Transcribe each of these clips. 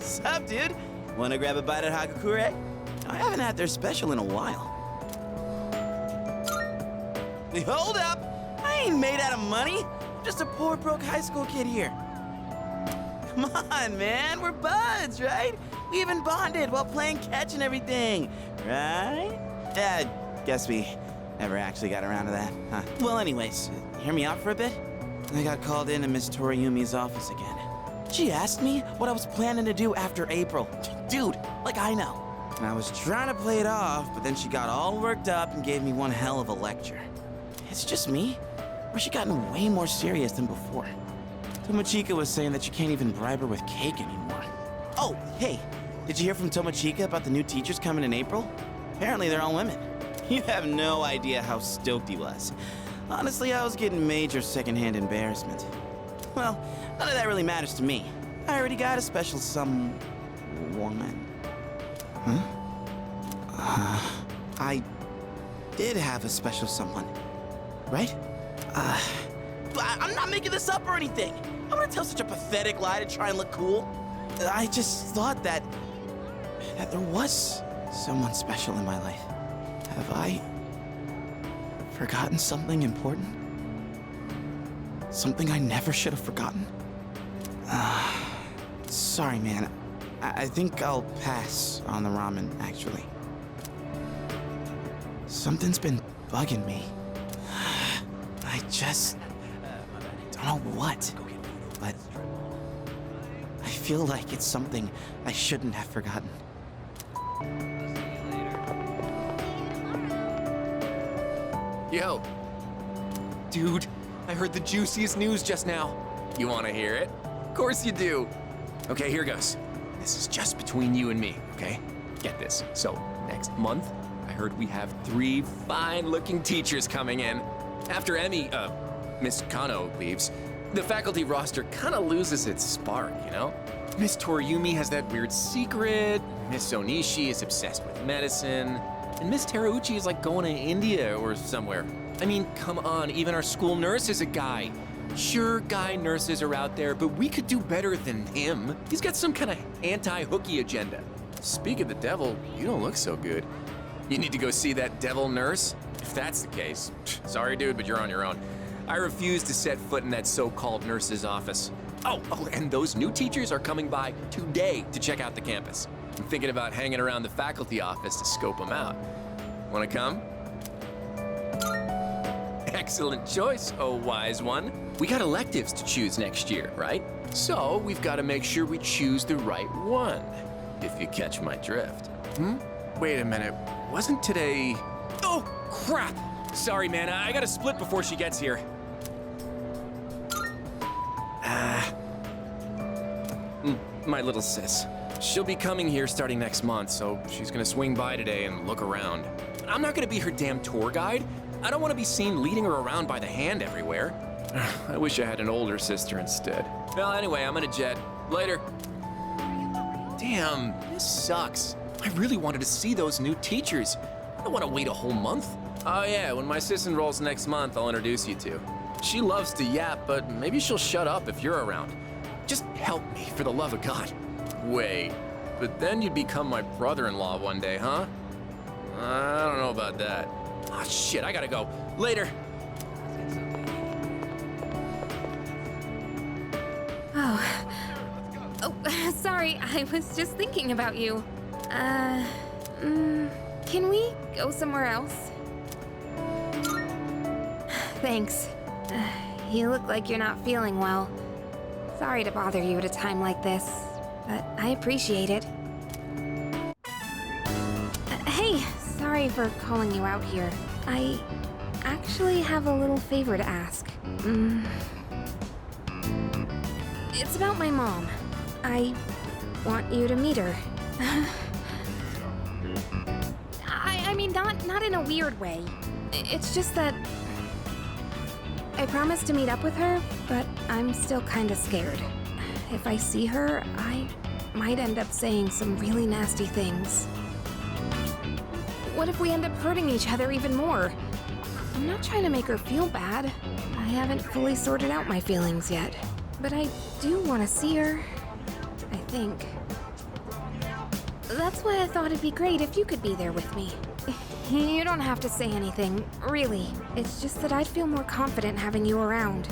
Sup, dude? Wanna grab a bite at Hagakure? I haven't had their special in a while. Hold up! I ain't made out of money. I'm just a poor, broke high school kid here. Come on, man. We're buds, right? We even bonded while playing catch and everything, right? Guess we never actually got around to that, huh? Well, anyways, hear me out for a bit? I got called into Miss Toriumi's office again. She asked me what I was planning to do after April. Dude, like I know. And I was trying to play it off, but then she got all worked up and gave me one hell of a lecture. It's just me? Or she gotten way more serious than before? Tomochika was saying that you can't even bribe her with cake anymore. Oh, hey, did you hear from Tomochika about the new teachers coming in April? Apparently they're all women. You have no idea how stoked he was. Honestly, I was getting major secondhand embarrassment. Well, none of that really matters to me. I already got a special someone. Huh? I did have a special someone, right? I'm not making this up or anything. I'm gonna tell such a pathetic lie to try and look cool. I just thought that there was someone special in my life. Have I forgotten something important? Something I never should have forgotten? Sorry, man. I think I'll pass on the ramen, actually. Something's been bugging me. I just don't know what, but I feel like it's something I shouldn't have forgotten. Yo. Dude, I heard the juiciest news just now. You wanna hear it? Of course you do. Okay, here goes. This is just between you and me, okay? Get this. So, next month, I heard we have 3 fine-looking teachers coming in. After Miss Kano leaves, the faculty roster kinda loses its spark, you know? Miss Toriumi has that weird secret, Miss Onishi is obsessed with medicine, and Miss Terauchi is like going to India or somewhere. I mean, come on, even our school nurse is a guy. Sure, guy nurses are out there, but we could do better than him. He's got some kind of anti-hooky agenda. Speak of the devil, you don't look so good. You need to go see that devil nurse? If that's the case, sorry dude, but you're on your own. I refuse to set foot in that so-called nurse's office. Oh, and those new teachers are coming by today to check out the campus. I'm thinking about hanging around the faculty office to scope them out. Wanna come? Excellent choice, oh wise one. We got electives to choose next year, right? So we've got to make sure we choose the right one, if you catch my drift. Wait a minute, wasn't today... Oh, crap! Sorry, man, I gotta split before she gets here. My little sis. She'll be coming here starting next month, so she's gonna swing by today and look around. I'm not gonna be her damn tour guide. I don't want to be seen leading her around by the hand everywhere. I wish I had an older sister instead. Well, anyway, I'm gonna jet. Later. Damn, this sucks. I really wanted to see those new teachers. I don't want to wait a whole month. Oh yeah, when my sis enrolls next month, I'll introduce you to. She loves to yap, but maybe she'll shut up if you're around. Just help me, for the love of God. Wait, but then you'd become my brother-in-law one day, huh? I don't know about that. Ah, shit, I gotta go. Later. Oh, sorry, I was just thinking about you. Can we go somewhere else? Thanks. You look like you're not feeling well. Sorry to bother you at a time like this, but I appreciate it. Hey, sorry for calling you out here. I actually have a little favor to ask. It's about my mom. I want you to meet her. I mean, not in a weird way. It's just that I promised to meet up with her, but I'm still kinda scared. If I see her, I might end up saying some really nasty things. What if we end up hurting each other even more? I'm not trying to make her feel bad. I haven't fully sorted out my feelings yet. But I do want to see her, I think. That's why I thought it'd be great if you could be there with me. You don't have to say anything, really. It's just that I'd feel more confident having you around.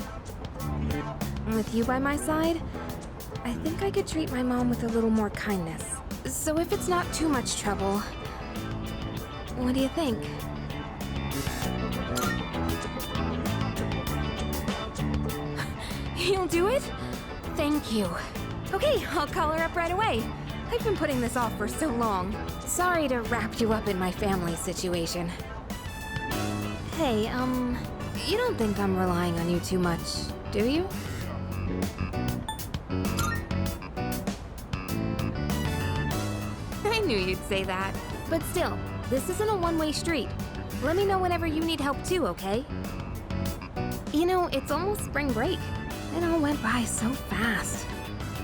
With you by my side, I think I could treat my mom with a little more kindness. So if it's not too much trouble, what do you think? You'll do it? Thank you. Okay, I'll call her up right away. I've been putting this off for so long. Sorry to wrap you up in my family situation. Hey, you don't think I'm relying on you too much, do you? I knew you'd say that. But still, this isn't a one-way street. Let me know whenever you need help too, okay? You know, it's almost spring break. It all went by so fast.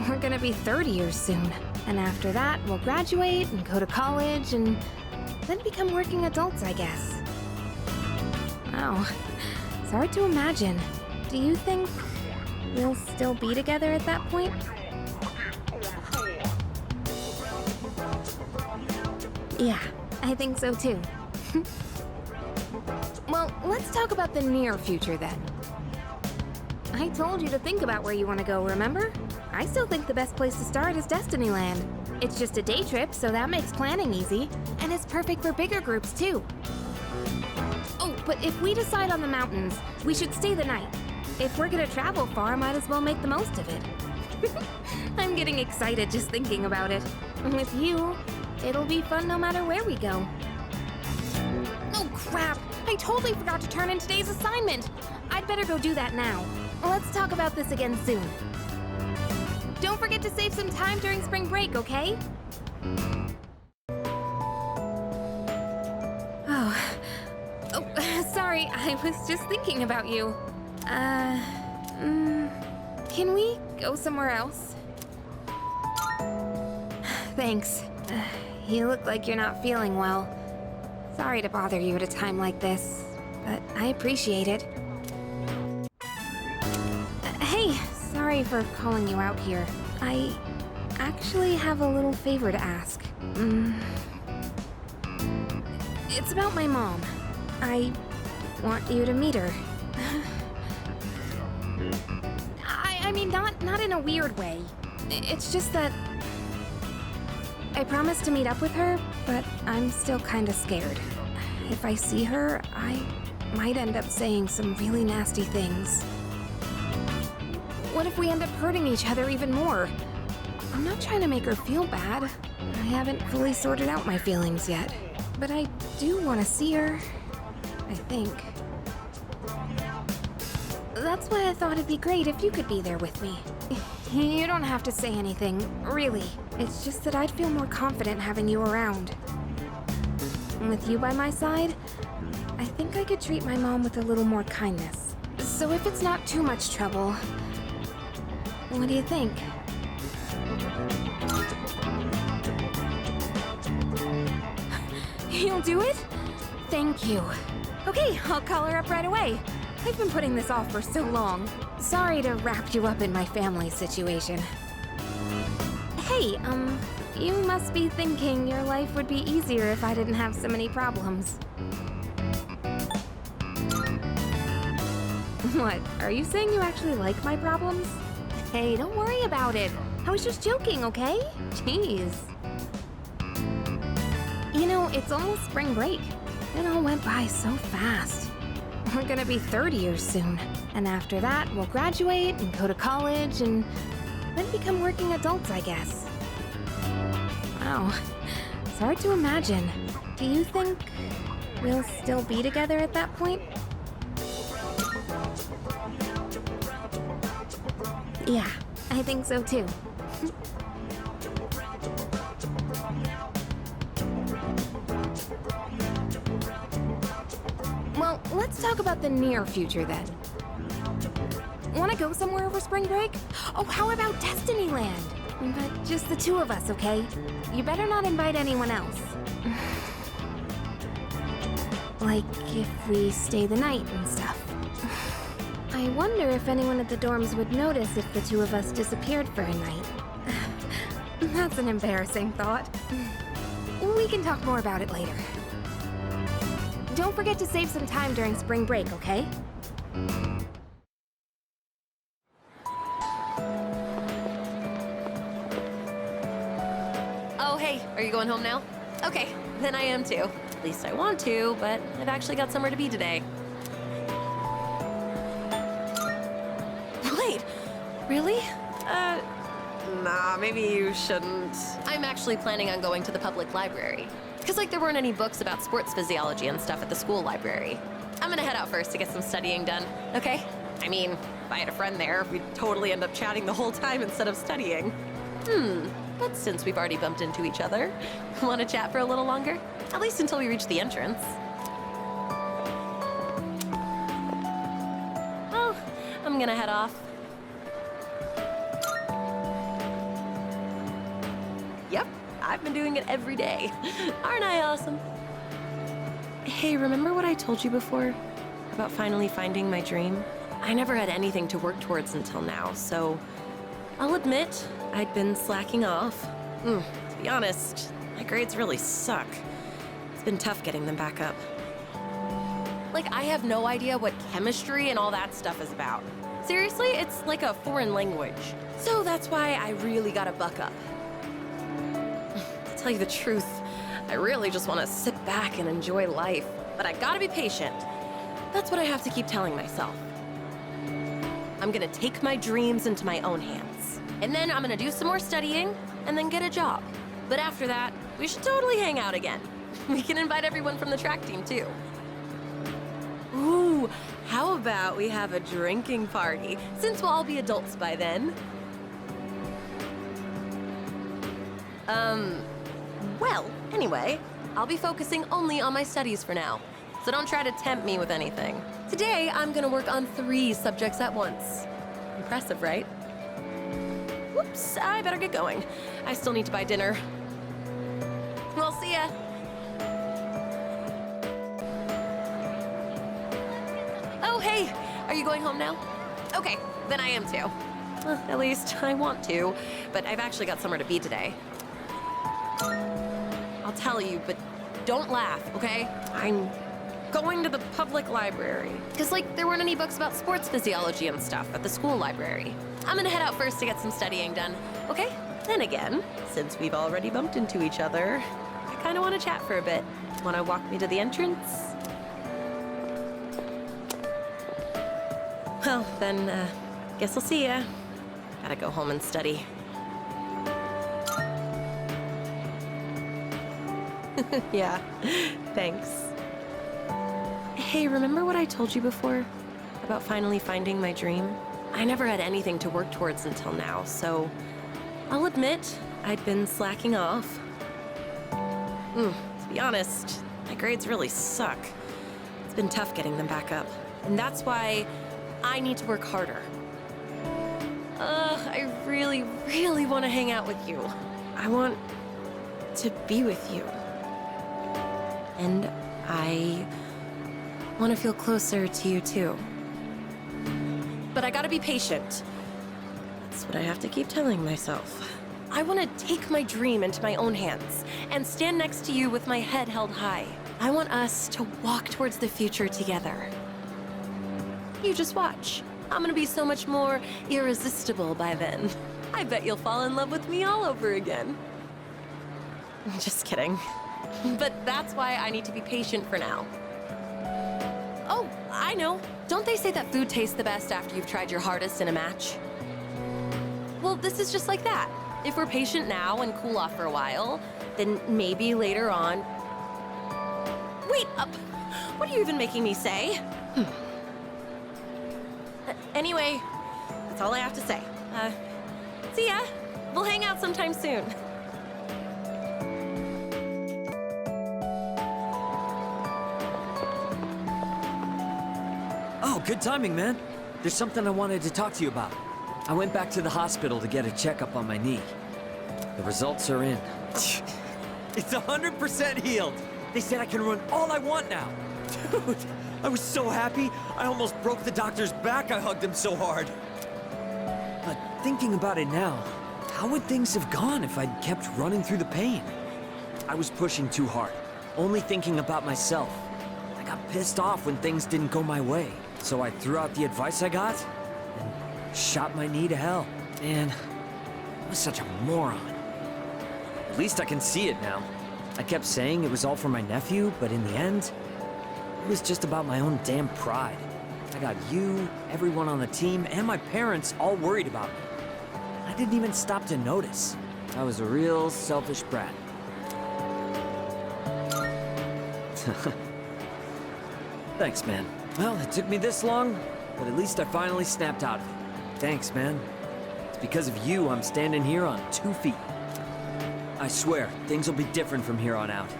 We're gonna be 30 years soon. And after that, we'll graduate and go to college and then become working adults, I guess. Wow, it's hard to imagine. Do you think we'll still be together at that point? Yeah, I think so too. Well, let's talk about the near future then. I told you to think about where you want to go, remember? I still think the best place to start is Destinyland. It's just a day trip, so that makes planning easy. And it's perfect for bigger groups, too. Oh, but if we decide on the mountains, we should stay the night. If we're gonna travel far, might as well make the most of it. I'm getting excited just thinking about it. And with you, it'll be fun no matter where we go. Oh, crap! I totally forgot to turn in today's assignment! I'd better go do that now. Let's talk about this again soon. Don't forget to save some time during spring break, okay? Oh, sorry, I was just thinking about you. Can we go somewhere else? Thanks. You look like you're not feeling well. Sorry to bother you at a time like this, but I appreciate it. Hey, sorry for calling you out here. I actually have a little favor to ask. It's about my mom. I want you to meet her. I mean, not in a weird way. It's just that I promised to meet up with her, but I'm still kinda scared. If I see her, I might end up saying some really nasty things. What if we end up hurting each other even more? I'm not trying to make her feel bad. I haven't fully sorted out my feelings yet. But I do want to see her, I think. That's why I thought it'd be great if you could be there with me. You don't have to say anything, really. It's just that I'd feel more confident having you around. With you by my side, I think I could treat my mom with a little more kindness. So if it's not too much trouble, what do you think? You'll do it? Thank you. Okay, I'll call her up right away. I've been putting this off for so long. Sorry to wrap you up in my family situation. Hey, you must be thinking your life would be easier if I didn't have so many problems. What, are you saying you actually like my problems? Hey, don't worry about it. I was just joking, okay? Jeez. You know, it's almost spring break. It all went by so fast. We're gonna be 30 years soon. And after that, we'll graduate and go to college and then become working adults, I guess. Wow, it's hard to imagine. Do you think we'll still be together at that point? Yeah, I think so too. Well, let's talk about the near future then. Want to go somewhere over spring break? Oh, how about Destinyland? But just the two of us, okay? You better not invite anyone else. Like if we stay the night and stuff. I wonder if anyone at the dorms would notice if the two of us disappeared for a night. That's an embarrassing thought. We can talk more about it later. Don't forget to save some time during spring break, okay? Oh, hey, are you going home now? Okay, then I am too. At least I want to, but I've actually got somewhere to be today. Wait, really? Nah, maybe you shouldn't. I'm actually planning on going to the public library. Because, like, there weren't any books about sports physiology and stuff at the school library. I'm gonna head out first to get some studying done, okay? I mean, if I had a friend there, we'd totally end up chatting the whole time instead of studying. But since we've already bumped into each other, wanna chat for a little longer? At least until we reach the entrance. Well, I'm gonna head off. Yep, I've been doing it every day. Aren't I awesome? Hey, remember what I told you before? About finally finding my dream? I never had anything to work towards until now, so I'll admit I'd been slacking off. To be honest, my grades really suck. It's been tough getting them back up. Like, I have no idea what chemistry and all that stuff is about. Seriously, it's like a foreign language. So that's why I really gotta buck up. To tell you the truth, I really just want to sit back and enjoy life. But I gotta be patient. That's what I have to keep telling myself. I'm gonna take my dreams into my own hands. And then I'm gonna do some more studying, and then get a job. But after that, we should totally hang out again. We can invite everyone from the track team, too. Ooh, how about we have a drinking party, since we'll all be adults by then? Well, anyway, I'll be focusing only on my studies for now, so don't try to tempt me with anything. Today, I'm gonna work on 3 subjects at once. Impressive, right? Whoops, I better get going. I still need to buy dinner. Well, see ya. Oh, hey, are you going home now? Okay, then I am too. At least I want to, but I've actually got somewhere to be today. I'll tell you, but don't laugh, okay? I'm going to the public library. Because, like, there weren't any books about sports physiology and stuff at the school library. I'm gonna head out first to get some studying done, okay? Then again, since we've already bumped into each other, I kinda wanna chat for a bit. Wanna walk me to the entrance? Well, then, guess I'll see ya. Gotta go home and study. Yeah, thanks. Hey, remember what I told you before? About finally finding my dream? I never had anything to work towards until now, so I'll admit I'd been slacking off. To be honest, my grades really suck. It's been tough getting them back up, and that's why I need to work harder. I really, really want to hang out with you. I want to be with you. And I want to feel closer to you, too. But I gotta be patient. That's what I have to keep telling myself. I want to take my dream into my own hands and stand next to you with my head held high. I want us to walk towards the future together. You just watch. I'm gonna be so much more irresistible by then. I bet you'll fall in love with me all over again. Just kidding. But that's why I need to be patient for now. Oh, I know. Don't they say that food tastes the best after you've tried your hardest in a match? Well, this is just like that. If we're patient now and cool off for a while, then maybe later on... Wait up! What are you even making me say? Anyway, that's all I have to say. See ya. We'll hang out sometime soon. Oh, good timing, man. There's something I wanted to talk to you about. I went back to the hospital to get a checkup on my knee. The results are in. It's 100% healed. They said I can run all I want now. Dude, I was so happy, I almost broke the doctor's back. I hugged him so hard. But thinking about it now, How would things have gone if I'd kept running through the pain? I was pushing too hard, only thinking about myself. I got pissed off when things didn't go my way, so I threw out the advice I got and shot my knee to hell. Man, I was such a moron. At least I can see it now. I kept saying it was all for my nephew, but in the end, it was just about my own damn pride. I got you, everyone on the team, and my parents all worried about me. I didn't even stop to notice. I was a real selfish brat. Thanks, man. Well, it took me this long, but at least I finally snapped out of it. Thanks, man. It's because of you I'm standing here on 2 feet. I swear, things will be different from here on out.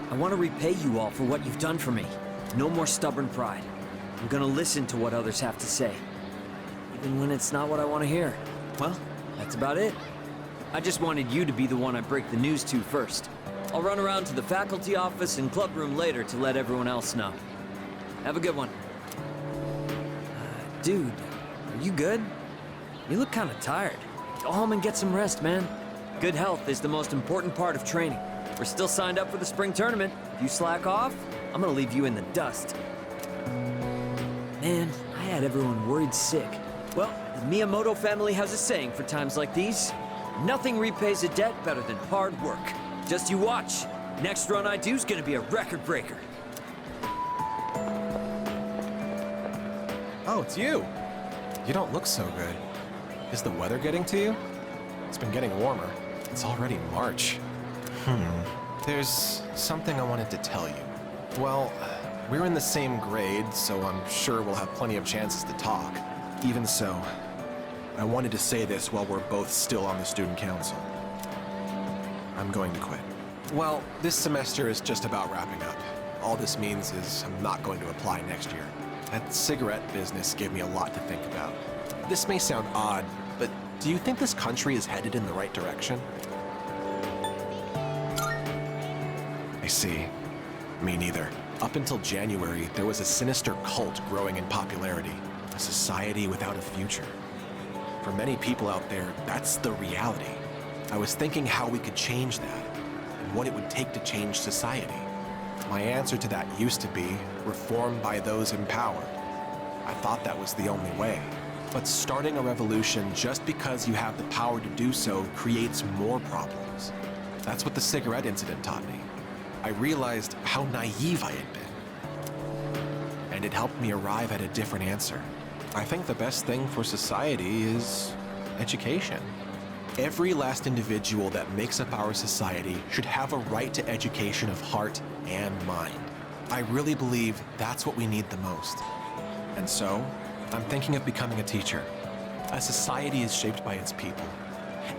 I want to repay you all for what you've done for me. No more stubborn pride. I'm gonna listen to what others have to say, even when it's not what I want to hear. Well, that's about it. I just wanted you to be the one I break the news to first. I'll run around to the faculty office and club room later to let everyone else know. Have a good one. Dude, are you good? You look kind of tired. Go home and get some rest, man. Good health is the most important part of training. We're still signed up for the spring tournament. If you slack off, I'm gonna leave you in the dust. Man, I had everyone worried sick. Well, the Miyamoto family has a saying for times like these. Nothing repays a debt better than hard work. Just you watch. Next run I do is gonna be a record breaker. Oh, it's you. You don't look so good. Is the weather getting to you? It's been getting warmer. It's already March. There's something I wanted to tell you. Well, we're in the same grade, so I'm sure we'll have plenty of chances to talk. Even so, I wanted to say this while we're both still on the student council. I'm going to quit. Well, this semester is just about wrapping up. All this means is I'm not going to apply next year. That cigarette business gave me a lot to think about. This may sound odd, but do you think this country is headed in the right direction? I see. Me neither. Up until January, there was a sinister cult growing in popularity. A society without a future. For many people out there, that's the reality. I was thinking how we could change that, and what it would take to change society. My answer to that used to be reform by those in power. I thought that was the only way. But starting a revolution just because you have the power to do so creates more problems. That's what the cigarette incident taught me. I realized how naive I had been. And it helped me arrive at a different answer. I think the best thing for society is education. Every last individual that makes up our society should have a right to education of heart and mind. I really believe that's what we need the most. And so, I'm thinking of becoming a teacher. A society is shaped by its people.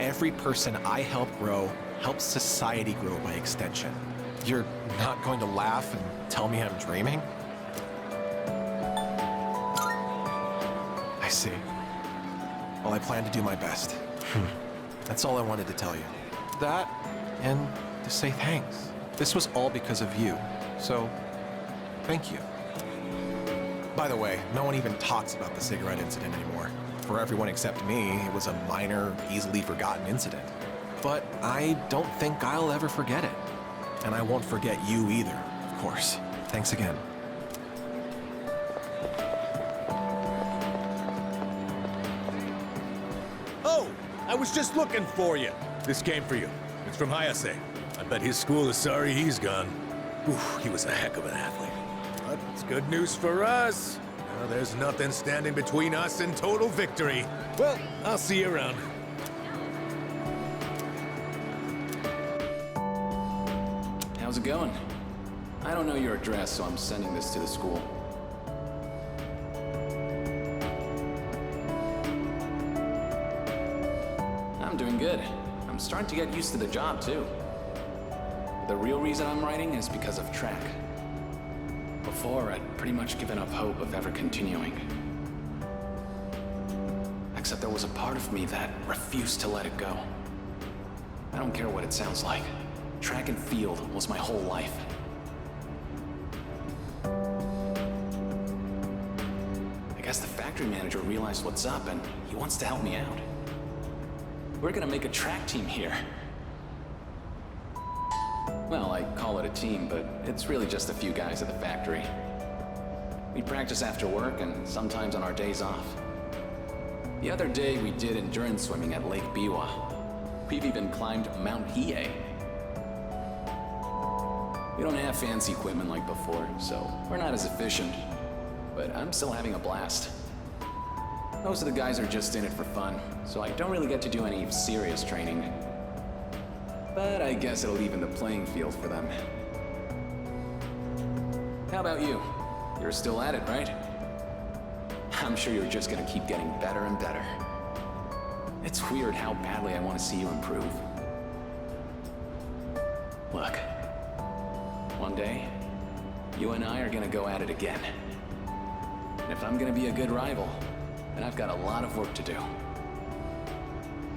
Every person I help grow helps society grow by extension. You're not going to laugh and tell me I'm dreaming? I see. Well, I plan to do my best. That's all I wanted to tell you. That, and to say thanks. This was all because of you, so thank you. By the way, no one even talks about the cigarette incident anymore. For everyone except me, it was a minor, easily forgotten incident. But I don't think I'll ever forget it. And I won't forget you either, of course. Thanks again. Oh, I was just looking for you. This came for you. It's from Hayase. I bet his school is sorry he's gone. Oof, he was a heck of an athlete. But it's good news for us. Now there's nothing standing between us and total victory. Well, I'll see you around. How's it going? I don't know your address, so I'm sending this to the school. I'm doing good. I'm starting to get used to the job, too. The real reason I'm writing is because of track. Before, I'd pretty much given up hope of ever continuing. Except there was a part of me that refused to let it go. I don't care what it sounds like. Track and field was my whole life. I guess the factory manager realized what's up and he wants to help me out. We're gonna make a track team here. Well, I call it a team, but it's really just a few guys at the factory. We practice after work and sometimes on our days off. The other day we did endurance swimming at Lake Biwa. We've even climbed Mount Hiei. We don't have fancy equipment like before, so we're not as efficient. But I'm still having a blast. Most of the guys are just in it for fun, so I don't really get to do any serious training. But I guess it'll even the playing field for them. How about you? You're still at it, right? I'm sure you're just gonna keep getting better and better. It's weird how badly I want to see you improve. Look, one day, you and I are gonna go at it again. And if I'm gonna be a good rival, then I've got a lot of work to do.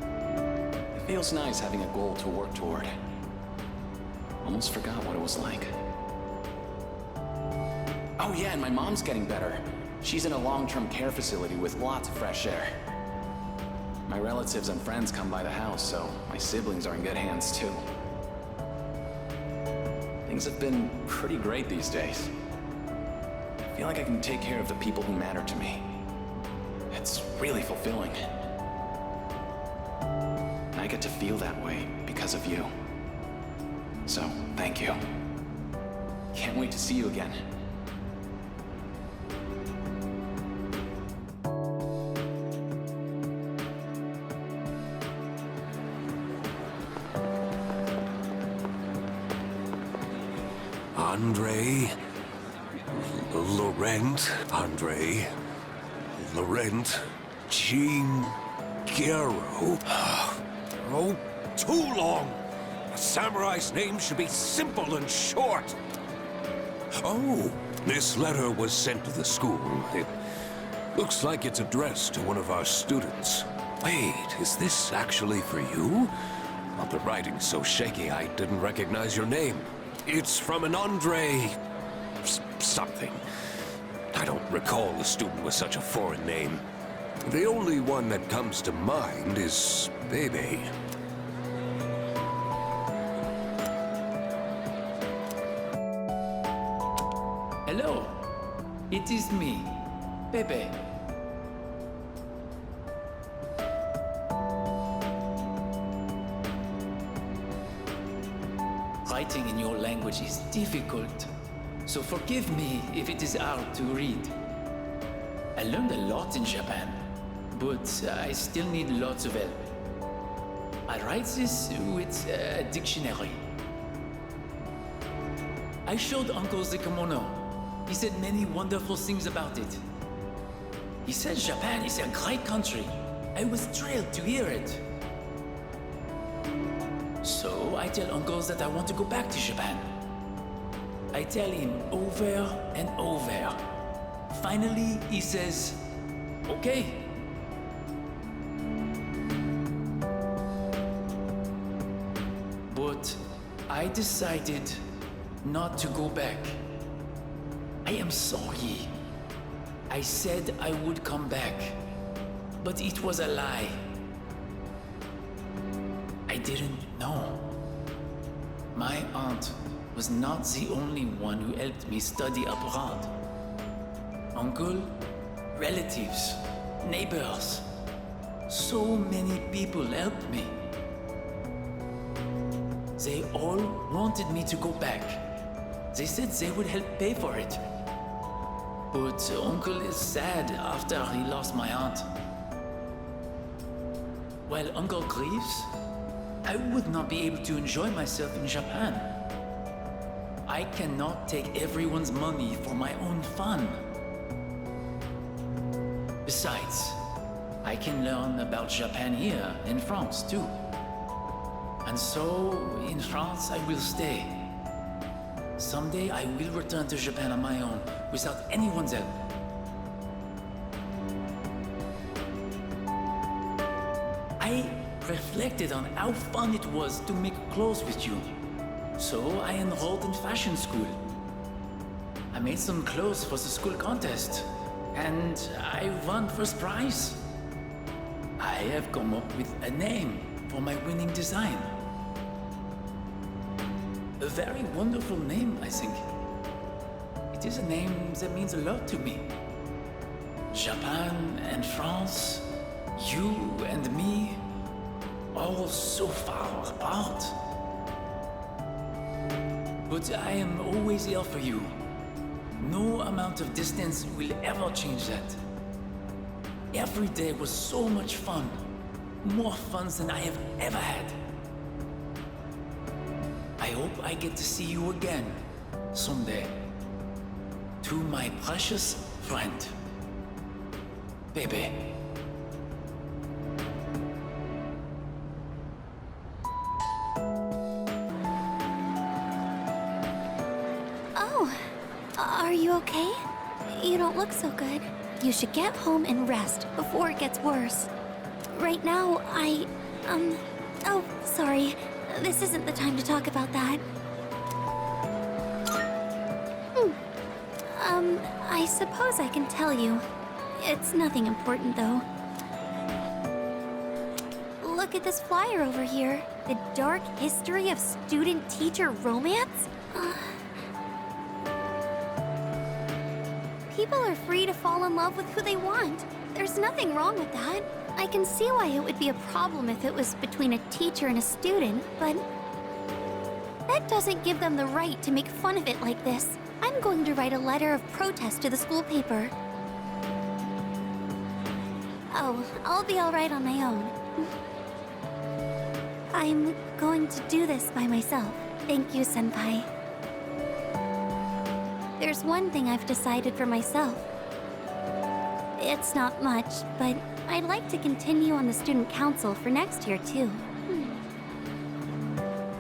It feels nice having a goal to work toward. Almost forgot what it was like. Oh yeah, and my mom's getting better. She's in a long-term care facility with lots of fresh air. My relatives and friends come by the house, so my siblings are in good hands too. Things have been pretty great these days. I feel like I can take care of the people who matter to me. It's really fulfilling. I get to feel that way because of you. So, thank you. Can't wait to see you again. Andre, Laurent, Andre, Laurent, Jean, Gero. Oh, too long. A samurai's name should be simple and short. Oh, this letter was sent to the school. It looks like it's addressed to one of our students. Wait, is this actually for you? Well, the writing's so shaky I didn't recognize your name. It's from an Andre... something. I don't recall a student with such a foreign name. The only one that comes to mind is Bebe. Hello, it is me, Bebe. Writing in your language is difficult, so forgive me if it is hard to read. I learned a lot in Japan, but I still need lots of help. I write this with a dictionary. I showed Uncle the kimono. He said many wonderful things about it. He said Japan is a great country. I was thrilled to hear it. So I tell Uncle that I want to go back to Japan. I tell him over and over. Finally, he says, okay. But I decided not to go back. I am sorry. I said I would come back, but it was a lie. I didn't know. My aunt was not the only one who helped me study abroad. Uncle, relatives, neighbors. So many people helped me. They all wanted me to go back. They said they would help pay for it. But Uncle is sad after he lost my aunt. While Uncle grieves, I would not be able to enjoy myself in Japan. I cannot take everyone's money for my own fun. Besides, I can learn about Japan here in France too. And so, in France, I will stay. Someday I will return to Japan on my own, without anyone's help. I reflected on how fun it was to make clothes with you. So I enrolled in fashion school. I made some clothes for the school contest, and I won first prize. I have come up with a name. for my winning design. A very wonderful name, I think. It is a name that means a lot to me. Japan and France, you and me, all so far apart. But I am always here for you. No amount of distance will ever change that. Every day was so much fun. More fun than I have ever had. I hope I get to see you again someday. To my precious friend, Bebe. Oh, are you okay? You don't look so good. You should get home and rest before it gets worse. Right now, oh, sorry. This isn't the time to talk about that. I suppose I can tell you. It's nothing important, though. Look at this flyer over here. The dark history of student-teacher romance? People are free to fall in love with who they want. There's nothing wrong with that. I can see why it would be a problem if it was between a teacher and a student, but that doesn't give them the right to make fun of it like this. I'm going to write a letter of protest to the school paper. Oh, I'll be all right on my own. I'm going to do this by myself. Thank you, Senpai. There's one thing I've decided for myself. It's not much, but I'd like to continue on the student council for next year, too.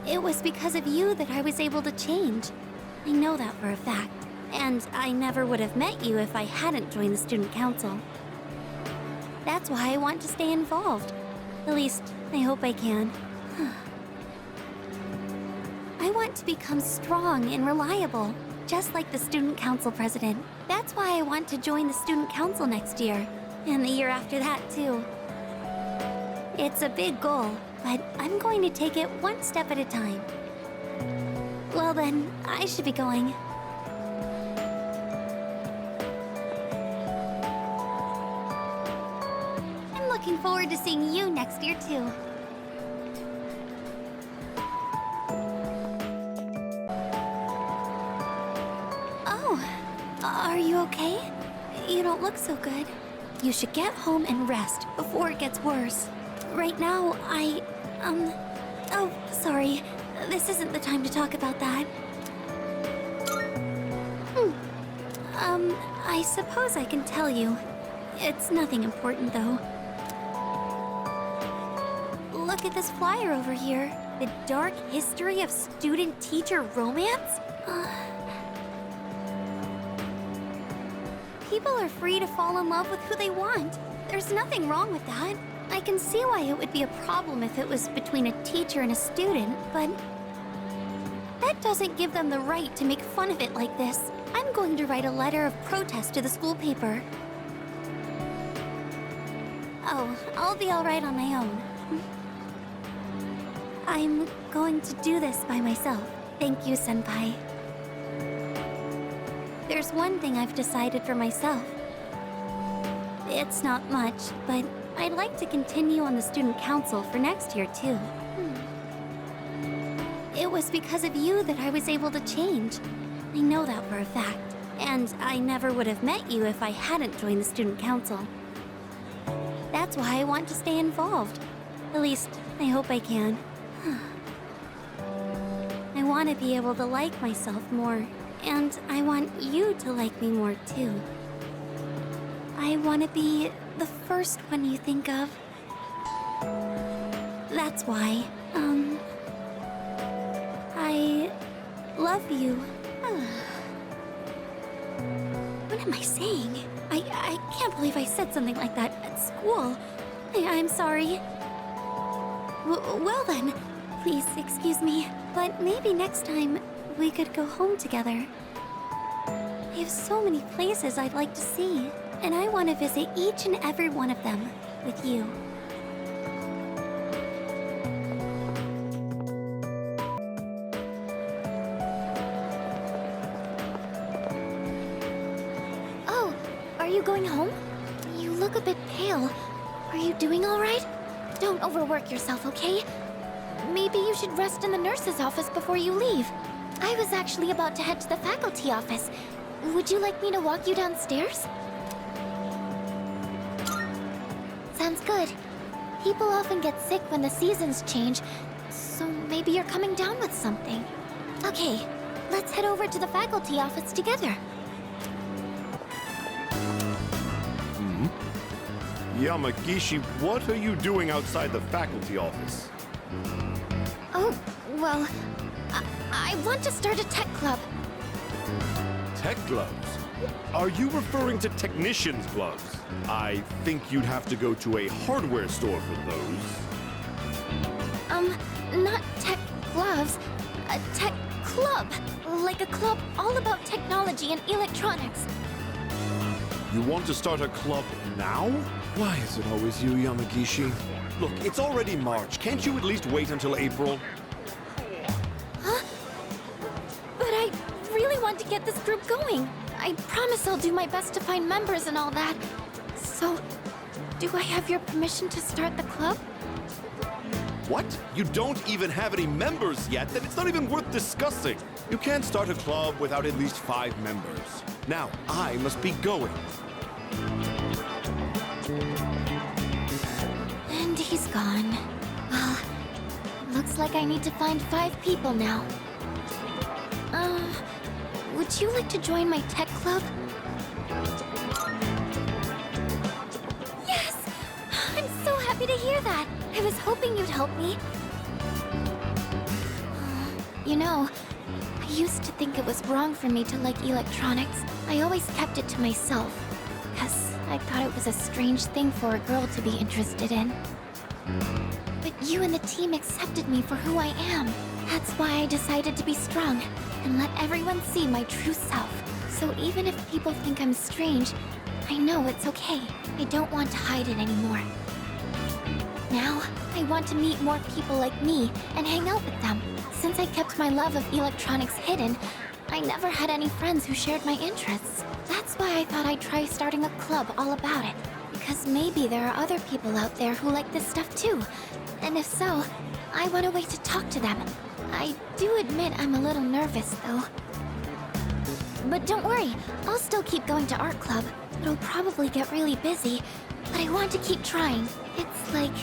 It was because of you that I was able to change. I know that for a fact. And I never would have met you if I hadn't joined the student council. That's why I want to stay involved. At least, I hope I can. I want to become strong and reliable, just like the student council president. That's why I want to join the student council next year, and the year after that, too. It's a big goal, but I'm going to take it one step at a time. Well then, I should be going. I'm looking forward to seeing you next year, too. Oh, are you okay? You don't look so good. You should get home and rest before it gets worse. Right now, oh, sorry. This isn't the time to talk about that. I suppose I can tell you. It's nothing important, though. Look at this flyer over here. The dark history of student-teacher romance? People are free to fall in love with who they want. There's nothing wrong with that. I can see why it would be a problem if it was between a teacher and a student, but that doesn't give them the right to make fun of it like this. I'm going to write a letter of protest to the school paper. Oh, I'll be all right on my own. I'm going to do this by myself. Thank you, Senpai. There's one thing I've decided for myself. It's not much, but I'd like to continue on the student council for next year, too. It was because of you that I was able to change. I know that for a fact. And I never would have met you if I hadn't joined the student council. That's why I want to stay involved. At least, I hope I can. I want to be able to like myself more. And I want you to like me more, too. I want to be the first one you think of. That's why, I love you. What am I saying? I can't believe I said something like that at school. I'm sorry. Well then, please excuse me, but maybe next time we could go home together. I have so many places I'd like to see, and I want to visit each and every one of them with you. going home? You look a bit pale. Are you doing all right? Don't overwork yourself, okay? Maybe you should rest in the nurse's office before you leave. I was actually about to head to the faculty office. Would you like me to walk you downstairs? Sounds good. People often get sick when the seasons change, so maybe you're coming down with something. Okay, let's head over to the faculty office together. Yamagishi, what are you doing outside the faculty office? Oh, well, I want to start a tech club. Tech gloves? Are you referring to technician's gloves? I think you'd have to go to a hardware store for those. Not tech gloves, a tech club. Like a club all about technology and electronics. You want to start a club now? Why is it always you, Yamagishi? Look, it's already March. Can't you at least wait until April? Huh? But I really want to get this group going. I promise I'll do my best to find members and all that. So, do I have your permission to start the club? What? You don't even have any members yet? Then it's not even worth discussing. You can't start a club without at least 5 members. Now, I must be going. And he's gone. Well, looks like I need to find 5 people now. Would you like to join my tech club? Yes! I'm so happy to hear that. I was hoping you'd help me. You know, I used to think it was wrong for me to like electronics. I always kept it to myself, because I thought it was a strange thing for a girl to be interested in. But you and the team accepted me for who I am. That's why I decided to be strong, and let everyone see my true self. So even if people think I'm strange, I know it's okay. I don't want to hide it anymore. Now, I want to meet more people like me and hang out with them. Since I kept my love of electronics hidden, I never had any friends who shared my interests. That's why I thought I'd try starting a club all about it. Because maybe there are other people out there who like this stuff too. And if so, I want a way to talk to them. I do admit I'm a little nervous, though. But don't worry, I'll still keep going to art club. It'll probably get really busy, but I want to keep trying. It's like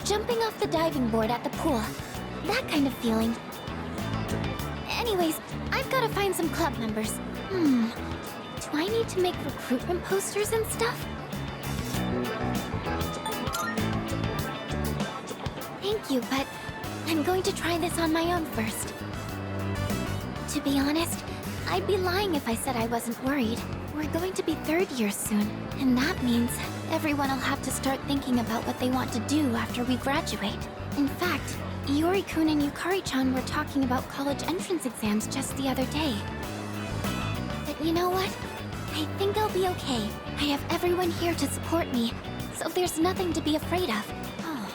jumping off the diving board at the pool. That kind of feeling. Anyways, I've got to find some club members. Do I need to make recruitment posters and stuff? Thank you, but I'm going to try this on my own first. To be honest, I'd be lying if I said I wasn't worried. We're going to be 3rd year soon, and that means everyone will have to start thinking about what they want to do after we graduate. In fact, Iori-kun and Yukari-chan were talking about college entrance exams just the other day. But you know what? I think I'll be okay. I have everyone here to support me, so there's nothing to be afraid of. Oh,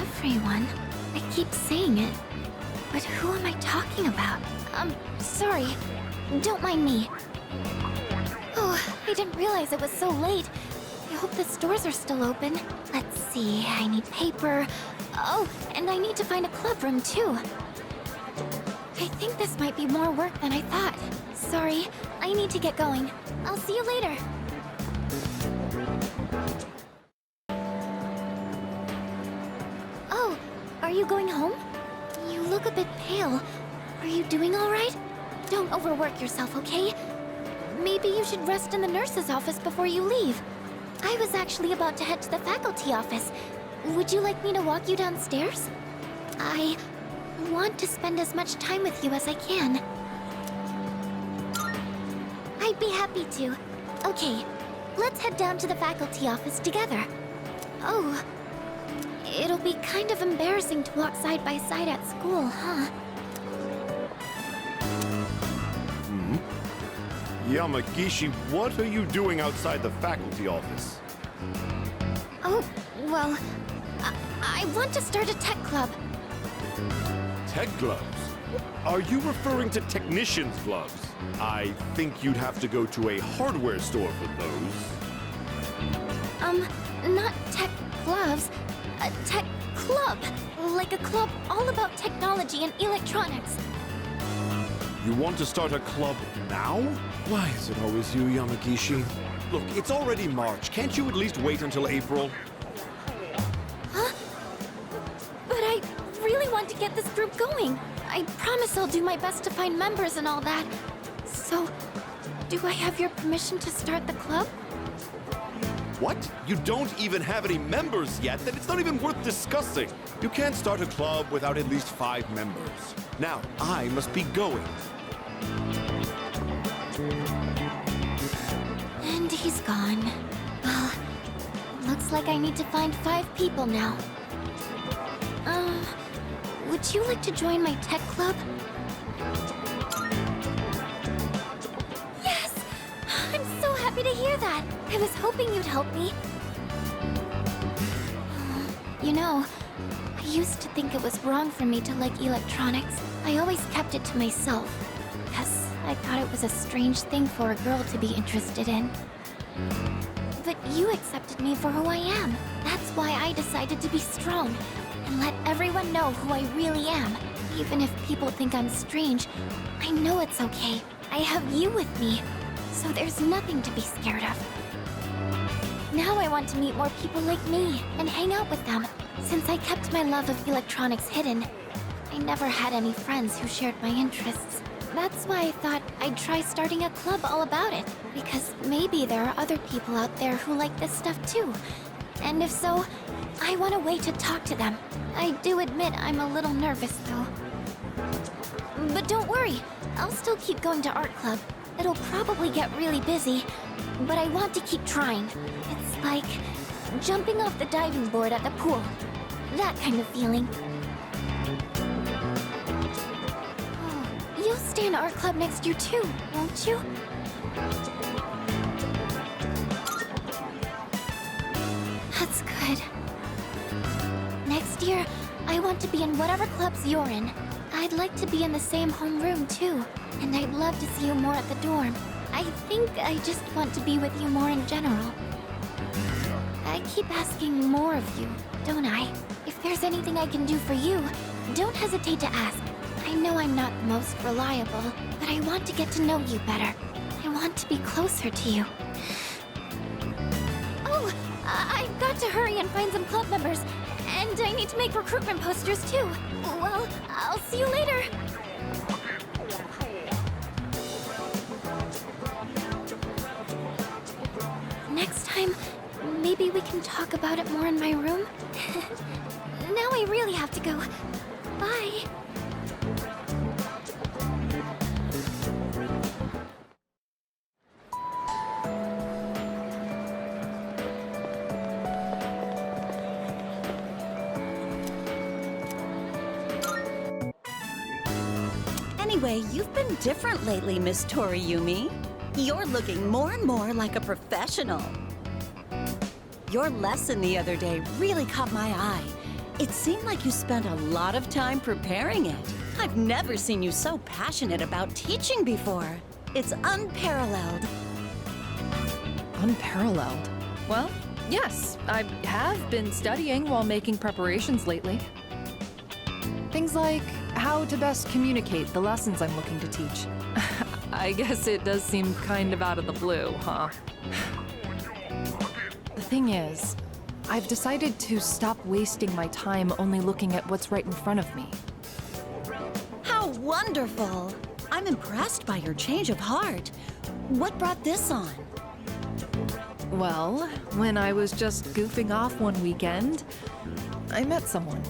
everyone? I keep saying it, but who am I talking about? Sorry. Don't mind me. Oh, I didn't realize it was so late. I hope the stores are still open. Let's see, I need paper. Oh, and I need to find a club room too. I think this might be more work than I thought. Sorry, I need to get going. I'll see you later. Oh, are you going home? You look a bit pale. Are you doing all right? Don't overwork yourself, okay? Maybe you should rest in the nurse's office before you leave. I was actually about to head to the faculty office. Would you like me to walk you downstairs? I want to spend as much time with you as I can. I'd be happy to. Okay, let's head down to the faculty office together. Oh, it'll be kind of embarrassing to walk side by side at school, huh? Yamagishi, what are you doing outside the faculty office? Oh, well, I want to start a tech club. Tech gloves? Are you referring to technician's gloves? I think you'd have to go to a hardware store for those. Not tech gloves. A tech club. Like a club all about technology and electronics. You want to start a club now? Why is it always you, Yamagishi? Look, it's already March. Can't you at least wait until April? Huh? But I really want to get this group going. I promise I'll do my best to find members and all that. So, do I have your permission to start the club? What? You don't even have any members yet? Then it's not even worth discussing. You can't start a club without at least 5 members. Now, I must be going. And he's gone. Well, looks like I need to find 5 people now. Would you like to join my tech club? Yes! I'm so happy to hear that. I was hoping you'd help me. You know, I used to think it was wrong for me to like electronics. I always kept it to myself, because I thought it was a strange thing for a girl to be interested in. But you accepted me for who I am. That's why I decided to be strong, and let everyone know who I really am. Even if people think I'm strange, I know it's okay. I have you with me, so there's nothing to be scared of. Now I want to meet more people like me and hang out with them. Since I kept my love of electronics hidden, I never had any friends who shared my interests. That's why I thought I'd try starting a club all about it, because maybe there are other people out there who like this stuff too. And if so, I want a way to talk to them. I do admit I'm a little nervous though. But don't worry, I'll still keep going to art club. It'll probably get really busy, but I want to keep trying. It's like jumping off the diving board at the pool. That kind of feeling. Oh, you'll stay in art club next year too, won't you? That's good. Next year, I want to be in whatever clubs you're in. I'd like to be in the same homeroom too, and I'd love to see you more at the dorm. I think I just want to be with you more in general. I keep asking more of you, don't I? If there's anything I can do for you, don't hesitate to ask. I know I'm not the most reliable, but I want to get to know you better. I want to be closer to you. Oh, I've got to hurry and find some club members, and I need to make recruitment posters too. Well, I'll see you later. Next time, maybe we can talk about it more in my room? Now I really have to go. Bye. Anyway, you've been different lately, Miss Toriyumi. You're looking more and more like a professional. Your lesson the other day really caught my eye. It seemed like you spent a lot of time preparing it. I've never seen you so passionate about teaching before. It's unparalleled. Unparalleled? Well, yes, I have been studying while making preparations lately. Things like how to best communicate the lessons I'm looking to teach. I guess it does seem kind of out of the blue, huh? The thing is, I've decided to stop wasting my time only looking at what's right in front of me. How wonderful! I'm impressed by your change of heart. What brought this on? Well, when I was just goofing off one weekend, I met someone.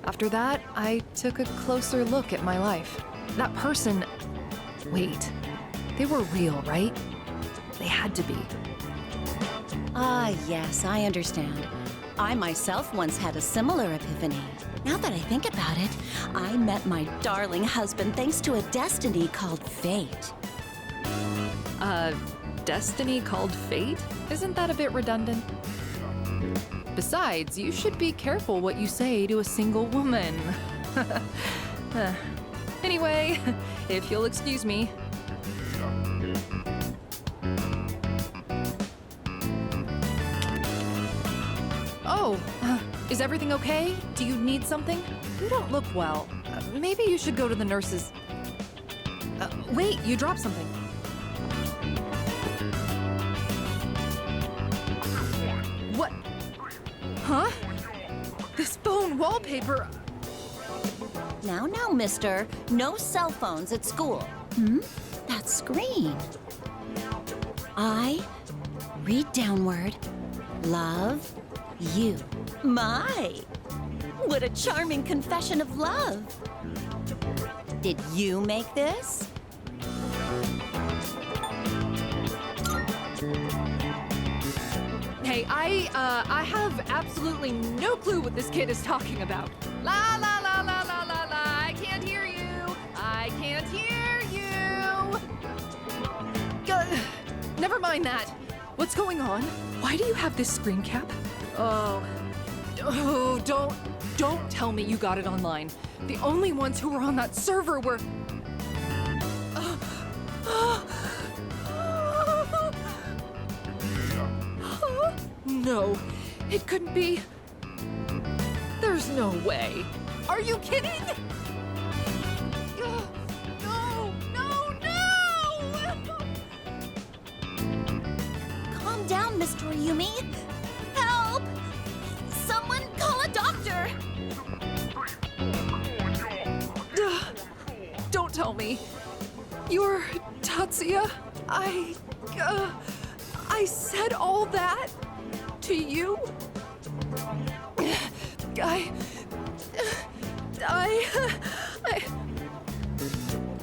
After that, I took a closer look at my life. That person... Wait, they were real, right? They had to be. Ah, yes, I understand. I myself once had a similar epiphany. Now that I think about it, I met my darling husband thanks to a destiny called fate. Destiny called fate? Isn't that a bit redundant? Besides, you should be careful what you say to a single woman. Anyway, if you'll excuse me. Oh, is everything okay? Do you need something? You don't look well. Maybe you should go to the nurses. Wait, you dropped something. What? Huh? This phone wallpaper. Now, mister. No cell phones at school. Hmm? That screen. I read downward. Love you. My! What a charming confession of love. Did you make this? Hey, I have absolutely no clue what this kid is talking about. La la la la la la la. I can't hear you. I can't hear you. Never mind that. What's going on? Why do you have this screen cap? Oh, don't tell me you got it online. The only ones who were on that server were. No, it couldn't be. There's no way. Are you kidding? No! Calm down, Miss Toriumi. Help! Someone call a doctor! Don't tell me. You're Tatsuya? I said all that to you?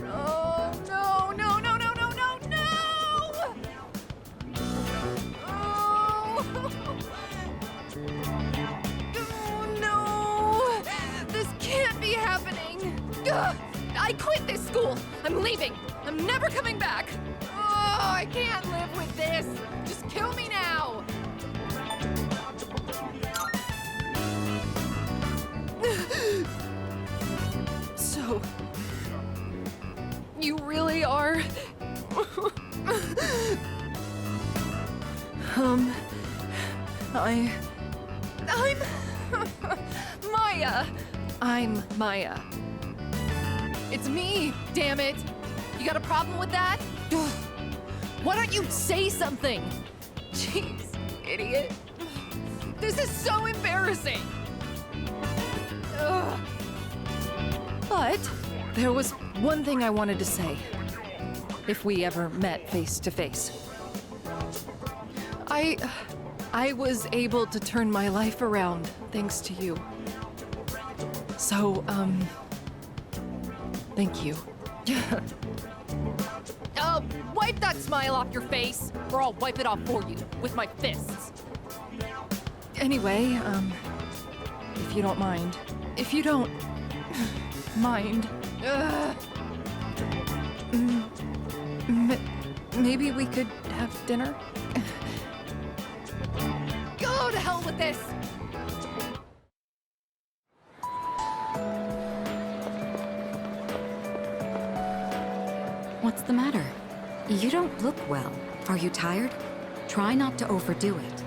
Oh, no! Oh, no! This can't be happening! I quit this school! I'm leaving! I'm never coming back! Oh, I can't live with this! Just kill me now! So, you really are... I'm... Maya! I'm Maya. It's me, damn it! You got a problem with that? Why don't you say something? Jeez, idiot. This is so embarrassing. Ugh. But there was one thing I wanted to say. If we ever met face to face. I was able to turn my life around thanks to you. So, thank you. Wipe that smile off your face, or I'll wipe it off for you with my fists. Anyway, if you don't mind. If you don't mind. Maybe we could have dinner? Go to hell with this! What's the matter? You don't look well. Are you tired? Try not to overdo it.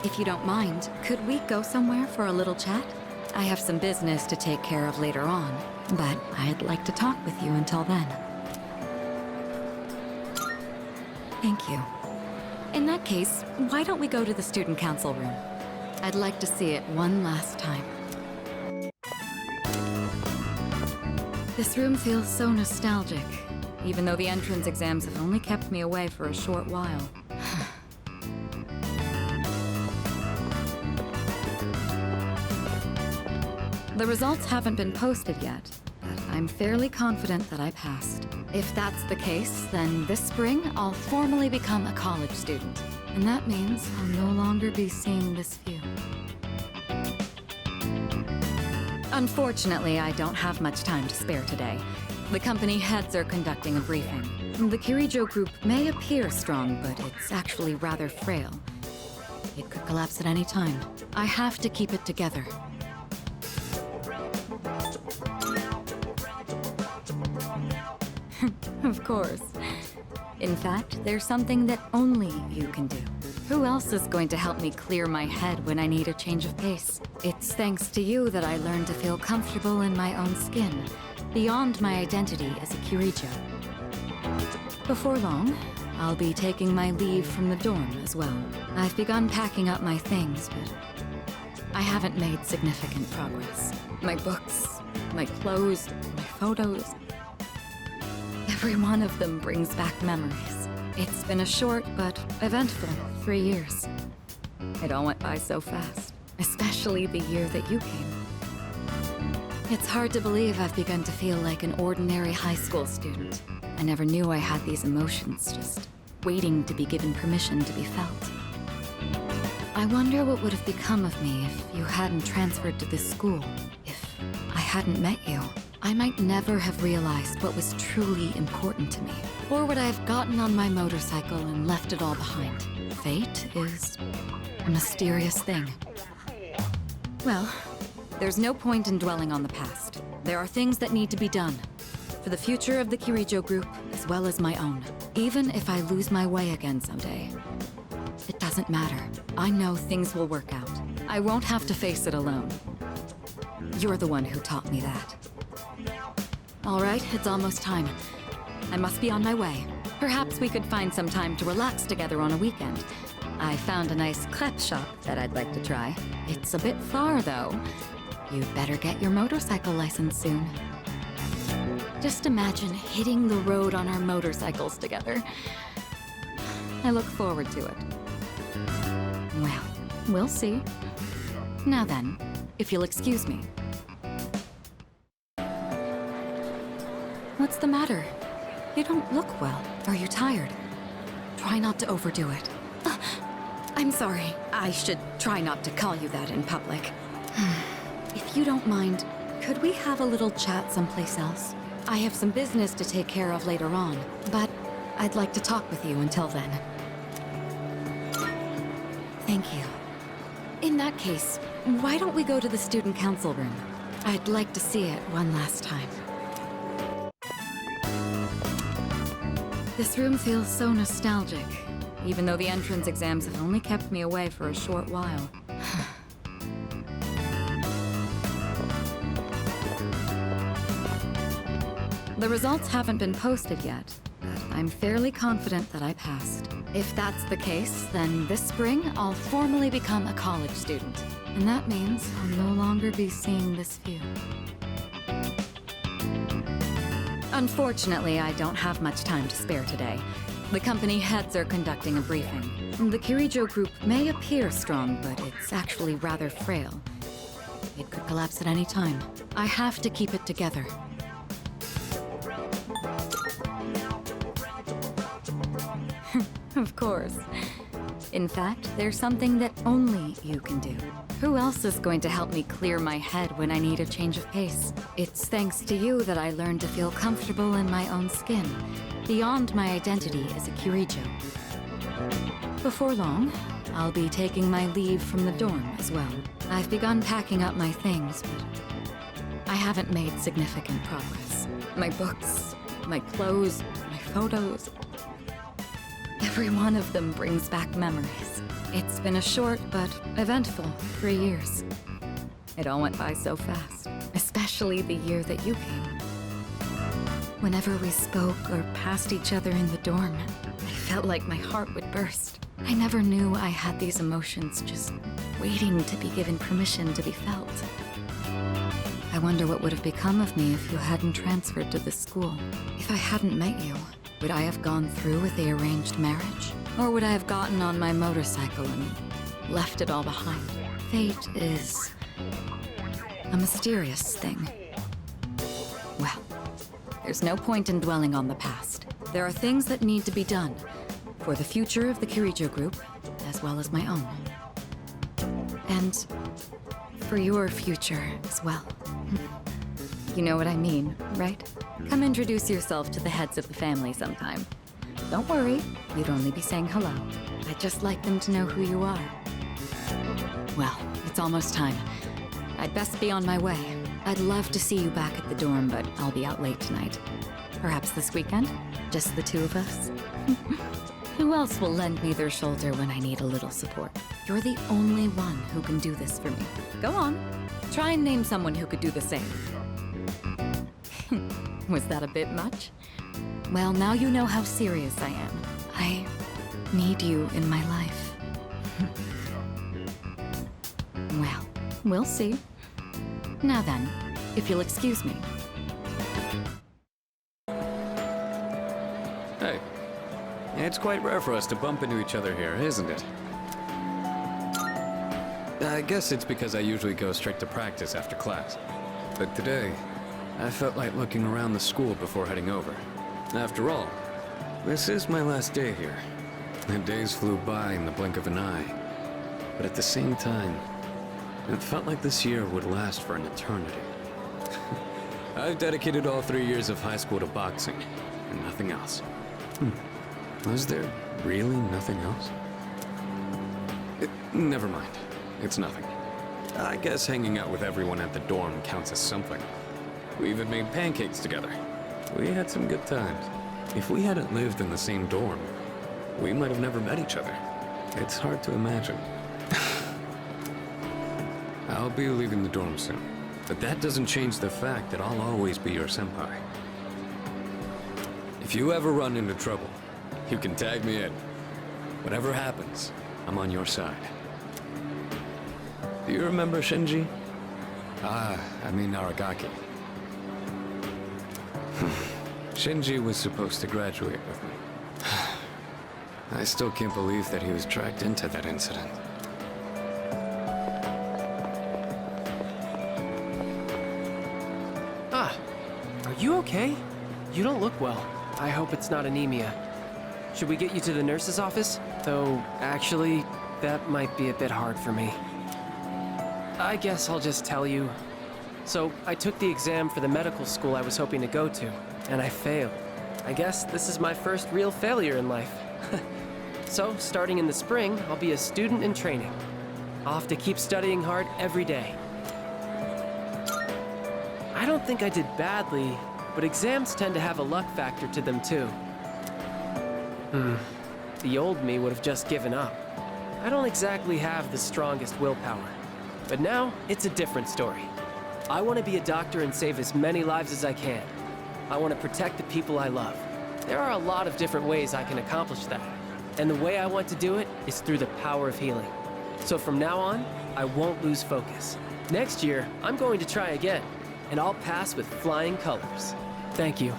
If you don't mind, could we go somewhere for a little chat? I have some business to take care of later on, but I'd like to talk with you until then. Thank you. In that case, why don't we go to the student council room? I'd like to see it one last time. This room feels so nostalgic, even though the entrance exams have only kept me away for a short while. The results haven't been posted yet, but I'm fairly confident that I passed. If that's the case, then this spring I'll formally become a college student. And that means I'll no longer be seeing this view. Unfortunately, I don't have much time to spare today. The company heads are conducting a briefing. The Kirijo group may appear strong, but it's actually rather frail. It could collapse at any time. I have to keep it together. Of course. In fact, there's something that only you can do. Who else is going to help me clear my head when I need a change of pace? It's thanks to you that I learned to feel comfortable in my own skin, beyond my identity as a Kirijo. Before long, I'll be taking my leave from the dorm as well. I've begun packing up my things, but I haven't made significant progress. My books, my clothes, my photos. Every one of them brings back memories. It's been a short but eventful 3 years. It all went by so fast, especially the year that you came. It's hard to believe I've begun to feel like an ordinary high school student. I never knew I had these emotions, just waiting to be given permission to be felt. I wonder what would have become of me if you hadn't transferred to this school, if I hadn't met you. I might never have realized what was truly important to me. Or would I have gotten on my motorcycle and left it all behind? Fate is a mysterious thing. Well, there's no point in dwelling on the past. There are things that need to be done. For the future of the Kirijo group, as well as my own. Even if I lose my way again someday. It doesn't matter. I know things will work out. I won't have to face it alone. You're the one who taught me that. All right, it's almost time. I must be on my way. Perhaps we could find some time to relax together on a weekend. I found a nice crepe shop that I'd like to try. It's a bit far, though. You'd better get your motorcycle license soon. Just imagine hitting the road on our motorcycles together. I look forward to it. Well, we'll see. Now then, if you'll excuse me. What's the matter? You don't look well. Are you tired? Try not to overdo it. I'm sorry. I should try not to call you that in public. If you don't mind, could we have a little chat someplace else? I have some business to take care of later on, but I'd like to talk with you until then. Thank you. In that case, why don't we go to the student council room? I'd like to see it one last time. This room feels so nostalgic, even though the entrance exams have only kept me away for a short while. The results haven't been posted yet, but I'm fairly confident that I passed. If that's the case, then this spring I'll formally become a college student. And that means I'll no longer be seeing this view. Unfortunately, I don't have much time to spare today. The company heads are conducting a briefing. The Kirijo group may appear strong, but it's actually rather frail. It could collapse at any time. I have to keep it together. Of course. In fact, there's something that only you can do. Who else is going to help me clear my head when I need a change of pace? It's thanks to you that I learned to feel comfortable in my own skin, beyond my identity as a Kirijo. Before long, I'll be taking my leave from the dorm as well. I've begun packing up my things, but I haven't made significant progress. My books, my clothes, my photos. Every one of them brings back memories. It's been a short but eventful 3 years. It all went by so fast, especially the year that you came. Whenever we spoke or passed each other in the dorm, I felt like my heart would burst. I never knew I had these emotions just waiting to be given permission to be felt. I wonder what would have become of me if you hadn't transferred to this school. If I hadn't met you, would I have gone through with the arranged marriage? Or would I have gotten on my motorcycle and left it all behind? Fate is a mysterious thing. Well, there's no point in dwelling on the past. There are things that need to be done for the future of the Kirijo group, as well as my own. And for your future as well. You know what I mean, right? Come introduce yourself to the heads of the family sometime. Don't worry, you'd only be saying hello. I'd just like them to know who you are. Well, it's almost time. I'd best be on my way. I'd love to see you back at the dorm, but I'll be out late tonight. Perhaps this weekend? Just the two of us? Who else will lend me their shoulder when I need a little support? You're the only one who can do this for me. Go on. Try and name someone who could do the same. Was that a bit much? Well, now you know how serious I am. I need you in my life. Well, we'll see. Now then, if you'll excuse me. Hey, it's quite rare for us to bump into each other here, isn't it? I guess it's because I usually go straight to practice after class. But today, I felt like looking around the school before heading over. After all, this is my last day here. The days flew by in the blink of an eye. But at the same time, it felt like this year would last for an eternity. I've dedicated all 3 years of high school to boxing, and nothing else. Was there really nothing else? Never mind. It's nothing. I guess hanging out with everyone at the dorm counts as something. We even made pancakes together. We had some good times. If we hadn't lived in the same dorm, we might have never met each other. It's hard to imagine. I'll be leaving the dorm soon, but that doesn't change the fact that I'll always be your senpai. If you ever run into trouble, you can tag me in. Whatever happens, I'm on your side. Do you remember Shinji? I mean Aragaki. Shinji was supposed to graduate with me. I still can't believe that he was dragged into that incident. Ah, are you okay? You don't look well. I hope it's not anemia. Should we get you to the nurse's office? Though, actually, that might be a bit hard for me. I guess I'll just tell you. So, I took the exam for the medical school I was hoping to go to, and I failed. I guess this is my first real failure in life. So, starting in the spring, I'll be a student in training. I'll have to keep studying hard every day. I don't think I did badly, but exams tend to have a luck factor to them too. The old me would have just given up. I don't exactly have the strongest willpower. But now, it's a different story. I want to be a doctor and save as many lives as I can. I want to protect the people I love. There are a lot of different ways I can accomplish that. And the way I want to do it is through the power of healing. So from now on, I won't lose focus. Next year, I'm going to try again, and I'll pass with flying colors. Thank you.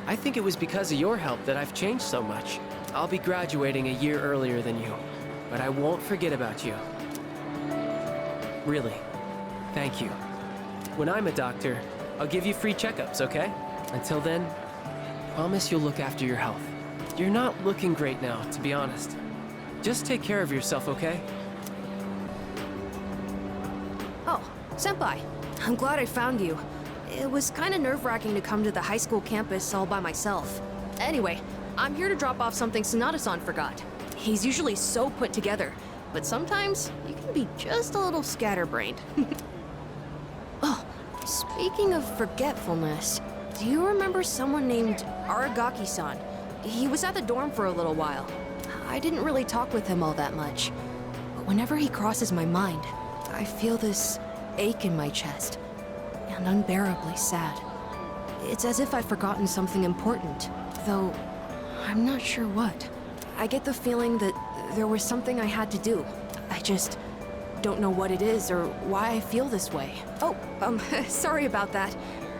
I think it was because of your help that I've changed so much. I'll be graduating a year earlier than you, but I won't forget about you. Really, thank you. When I'm a doctor, I'll give you free checkups, okay? Until then, promise you'll look after your health. You're not looking great now, to be honest. Just take care of yourself, okay? Oh, Senpai. I'm glad I found you. It was kind of nerve-wracking to come to the high school campus all by myself. Anyway, I'm here to drop off something Sanada-san forgot. He's usually so put together, but sometimes you can be just a little scatterbrained. Oh, speaking of forgetfulness, do you remember someone named Aragaki-san? He was at the dorm for a little while. I didn't really talk with him all that much, but whenever he crosses my mind, I feel this ache in my chest, and unbearably sad. It's as if I've forgotten something important, though I'm not sure what. I get the feeling that there was something I had to do. I just don't know what it is or why I feel this way. Oh, sorry about that.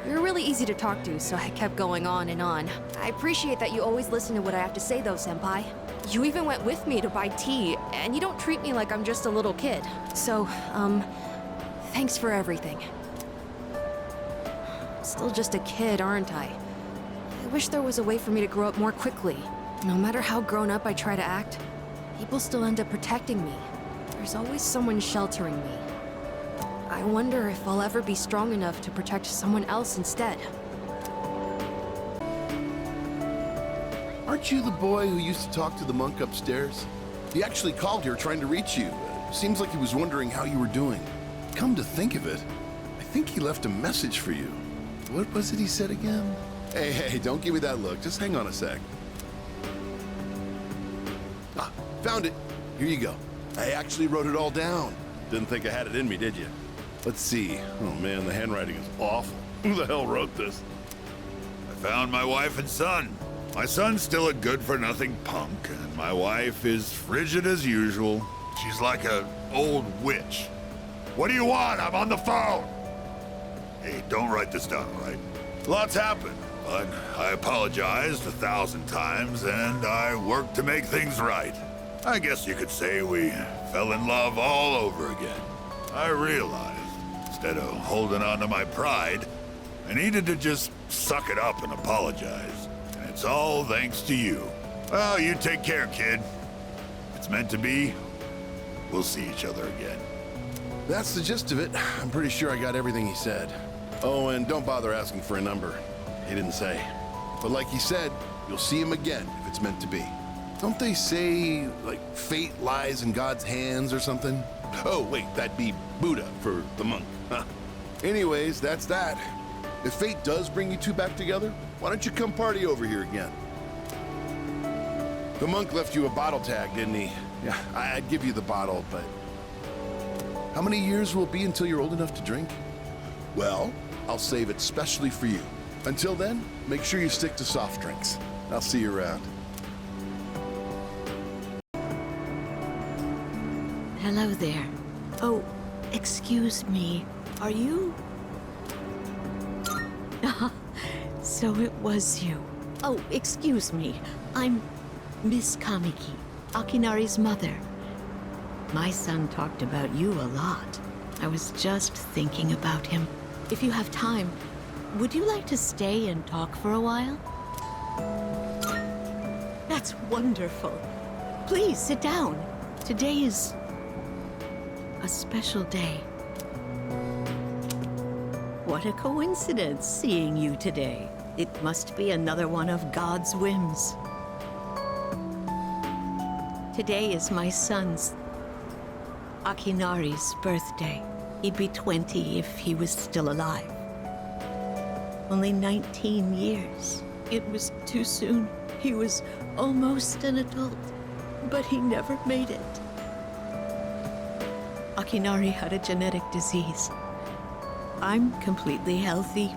You're really easy to talk to, so I kept going on and on. I appreciate that you always listen to what I have to say, though, Senpai. You even went with me to buy tea, and you don't treat me like I'm just a little kid. So, thanks for everything. Still just a kid, aren't I? I wish there was a way for me to grow up more quickly. No matter how grown up I try to act, people still end up protecting me. There's always someone sheltering me. I wonder if I'll ever be strong enough to protect someone else instead. Aren't you the boy who used to talk to the monk upstairs? He actually called here trying to reach you. Seems like he was wondering how you were doing. Come to think of it, I think he left a message for you. What was it he said again? Hey, don't give me that look. Just hang on a sec. Found it. Here you go. I actually wrote it all down. Didn't think I had it in me, did you? Let's see. Oh man, the handwriting is awful. Who the hell wrote this? I found my wife and son. My son's still a good-for-nothing punk, and my wife is frigid as usual. She's like an old witch. What do you want? I'm on the phone! Hey, don't write this down, all right? Lots happened, but I apologized 1,000 times, and I worked to make things right. I guess you could say we fell in love all over again. I realized, instead of holding on to my pride, I needed to just suck it up and apologize. And it's all thanks to you. Well, you take care, kid. If it's meant to be, we'll see each other again. That's the gist of it. I'm pretty sure I got everything he said. Oh, and don't bother asking for a number. He didn't say. But like he said, you'll see him again if it's meant to be. Don't they say, like, fate lies in God's hands or something? Oh, wait, that'd be Buddha for the monk. Huh. Anyways, that's that. If fate does bring you two back together, why don't you come party over here again? The monk left you a bottle tag, didn't he? Yeah, I'd give you the bottle, but... How many years will it be until you're old enough to drink? Well, I'll save it specially for you. Until then, make sure you stick to soft drinks. I'll see you around. Hello there. Oh, excuse me. Are you? So it was you. Oh, excuse me. I'm Miss Kamiki, Akinari's mother. My son talked about you a lot. I was just thinking about him. If you have time, would you like to stay and talk for a while? That's wonderful. Please sit down. Today is a special day. What a coincidence seeing you today. It must be another one of God's whims. Today is my son's, Akinari's, birthday. He'd be 20 if he was still alive. Only 19 years. It was too soon. He was almost an adult, but he never made it. Akinari had a genetic disease. I'm completely healthy,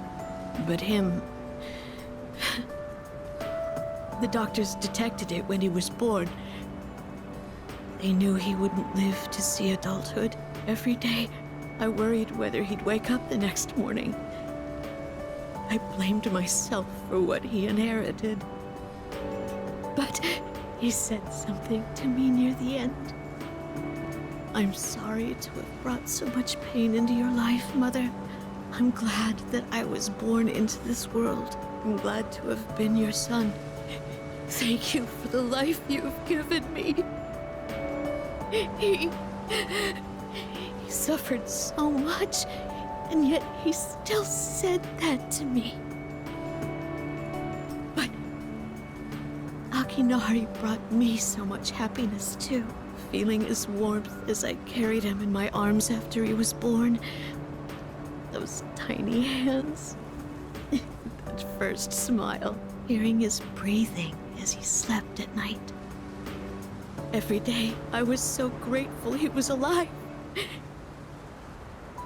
but him... The doctors detected it when he was born. They knew he wouldn't live to see adulthood. Every day, I worried whether he'd wake up the next morning. I blamed myself for what he inherited. But he said something to me near the end. I'm sorry to have brought so much pain into your life, Mother. I'm glad that I was born into this world. I'm glad to have been your son. Thank you for the life you've given me. He suffered so much, and yet he still said that to me. But Akinari brought me so much happiness too. Feeling his warmth as I carried him in my arms after he was born. Those tiny hands. That first smile. Hearing his breathing as he slept at night. Every day, I was so grateful he was alive.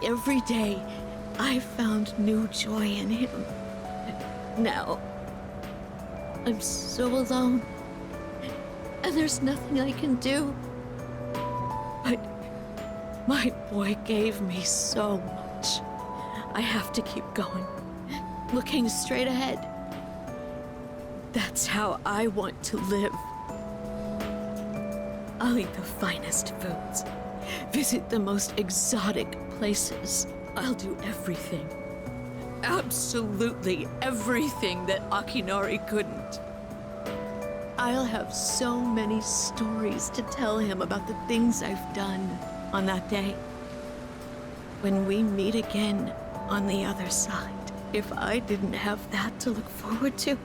Every day, I found new joy in him. Now, I'm so alone. And there's nothing I can do. But my boy gave me so much. I have to keep going, looking straight ahead. That's how I want to live. I'll eat the finest foods, visit the most exotic places. I'll do everything, absolutely everything that Akinari couldn't. I'll have so many stories to tell him about the things I've done on that day. When we meet again on the other side, if I didn't have that to look forward to,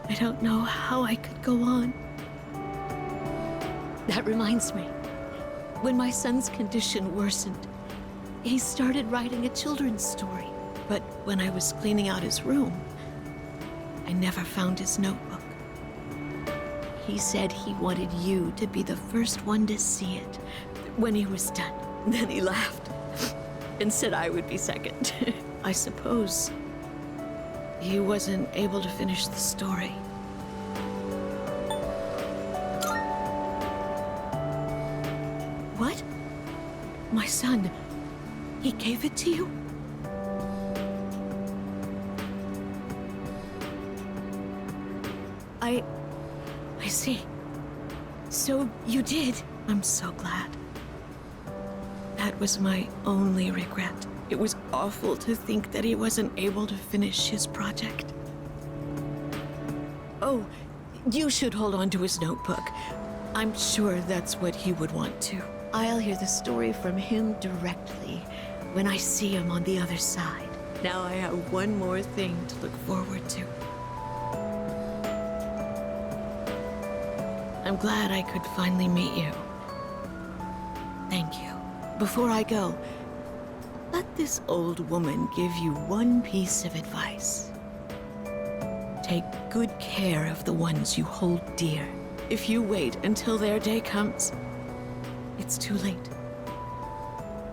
I don't know how I could go on. That reminds me, when my son's condition worsened, he started writing a children's story. But when I was cleaning out his room, I never found his notebook. He said he wanted you to be the first one to see it when he was done. Then he laughed and said I would be second. I suppose he wasn't able to finish the story. What? My son, he gave it to you? I see. So you did. I'm so glad. That was my only regret. It was awful to think that he wasn't able to finish his project. Oh, you should hold on to his notebook. I'm sure that's what he would want to. I'll hear the story from him directly when I see him on the other side. Now I have one more thing to look forward to. I'm glad I could finally meet you. Thank you. Before I go, let this old woman give you one piece of advice. Take good care of the ones you hold dear. If you wait until their day comes, it's too late.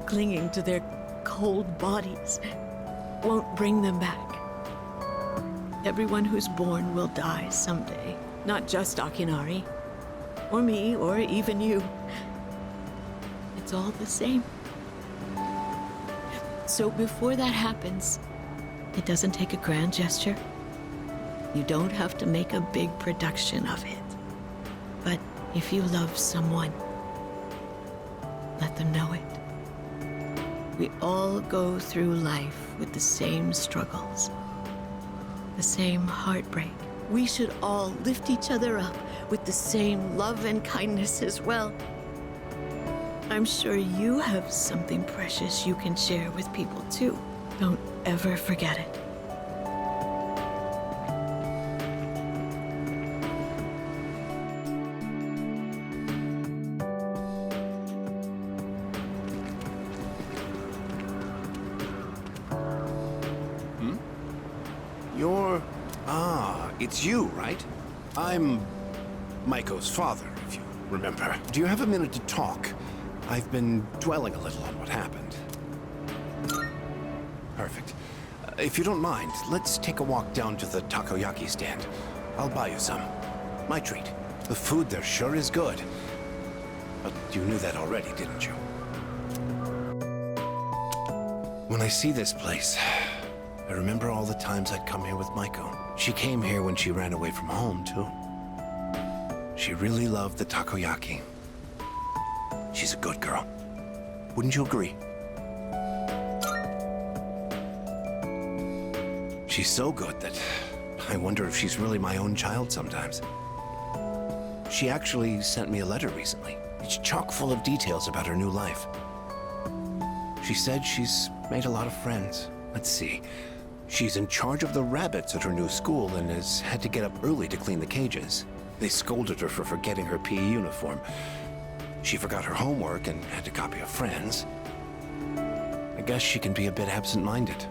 Clinging to their cold bodies won't bring them back. Everyone who's born will die someday. Not just Akinari, or me, or even you. It's all the same. So before that happens, it doesn't take a grand gesture. You don't have to make a big production of it. But if you love someone, let them know it. We all go through life with the same struggles, the same heartbreak. We should all lift each other up with the same love and kindness as well. I'm sure you have something precious you can share with people too. Don't ever forget it. It's you, right? I'm Maiko's father, if you remember. Do you have a minute to talk? I've been dwelling a little on what happened. Perfect. If you don't mind, let's take a walk down to the takoyaki stand. I'll buy you some. My treat. The food there sure is good. But you knew that already, didn't you? When I see this place, I remember all the times I'd come here with Maiko. She came here when she ran away from home, too. She really loved the takoyaki. She's a good girl. Wouldn't you agree? She's so good that I wonder if she's really my own child sometimes. She actually sent me a letter recently. It's chock full of details about her new life. She said she's made a lot of friends. Let's see. She's in charge of the rabbits at her new school and has had to get up early to clean the cages. They scolded her for forgetting her PE uniform. She forgot her homework and had to copy a friend's. I guess she can be a bit absent-minded.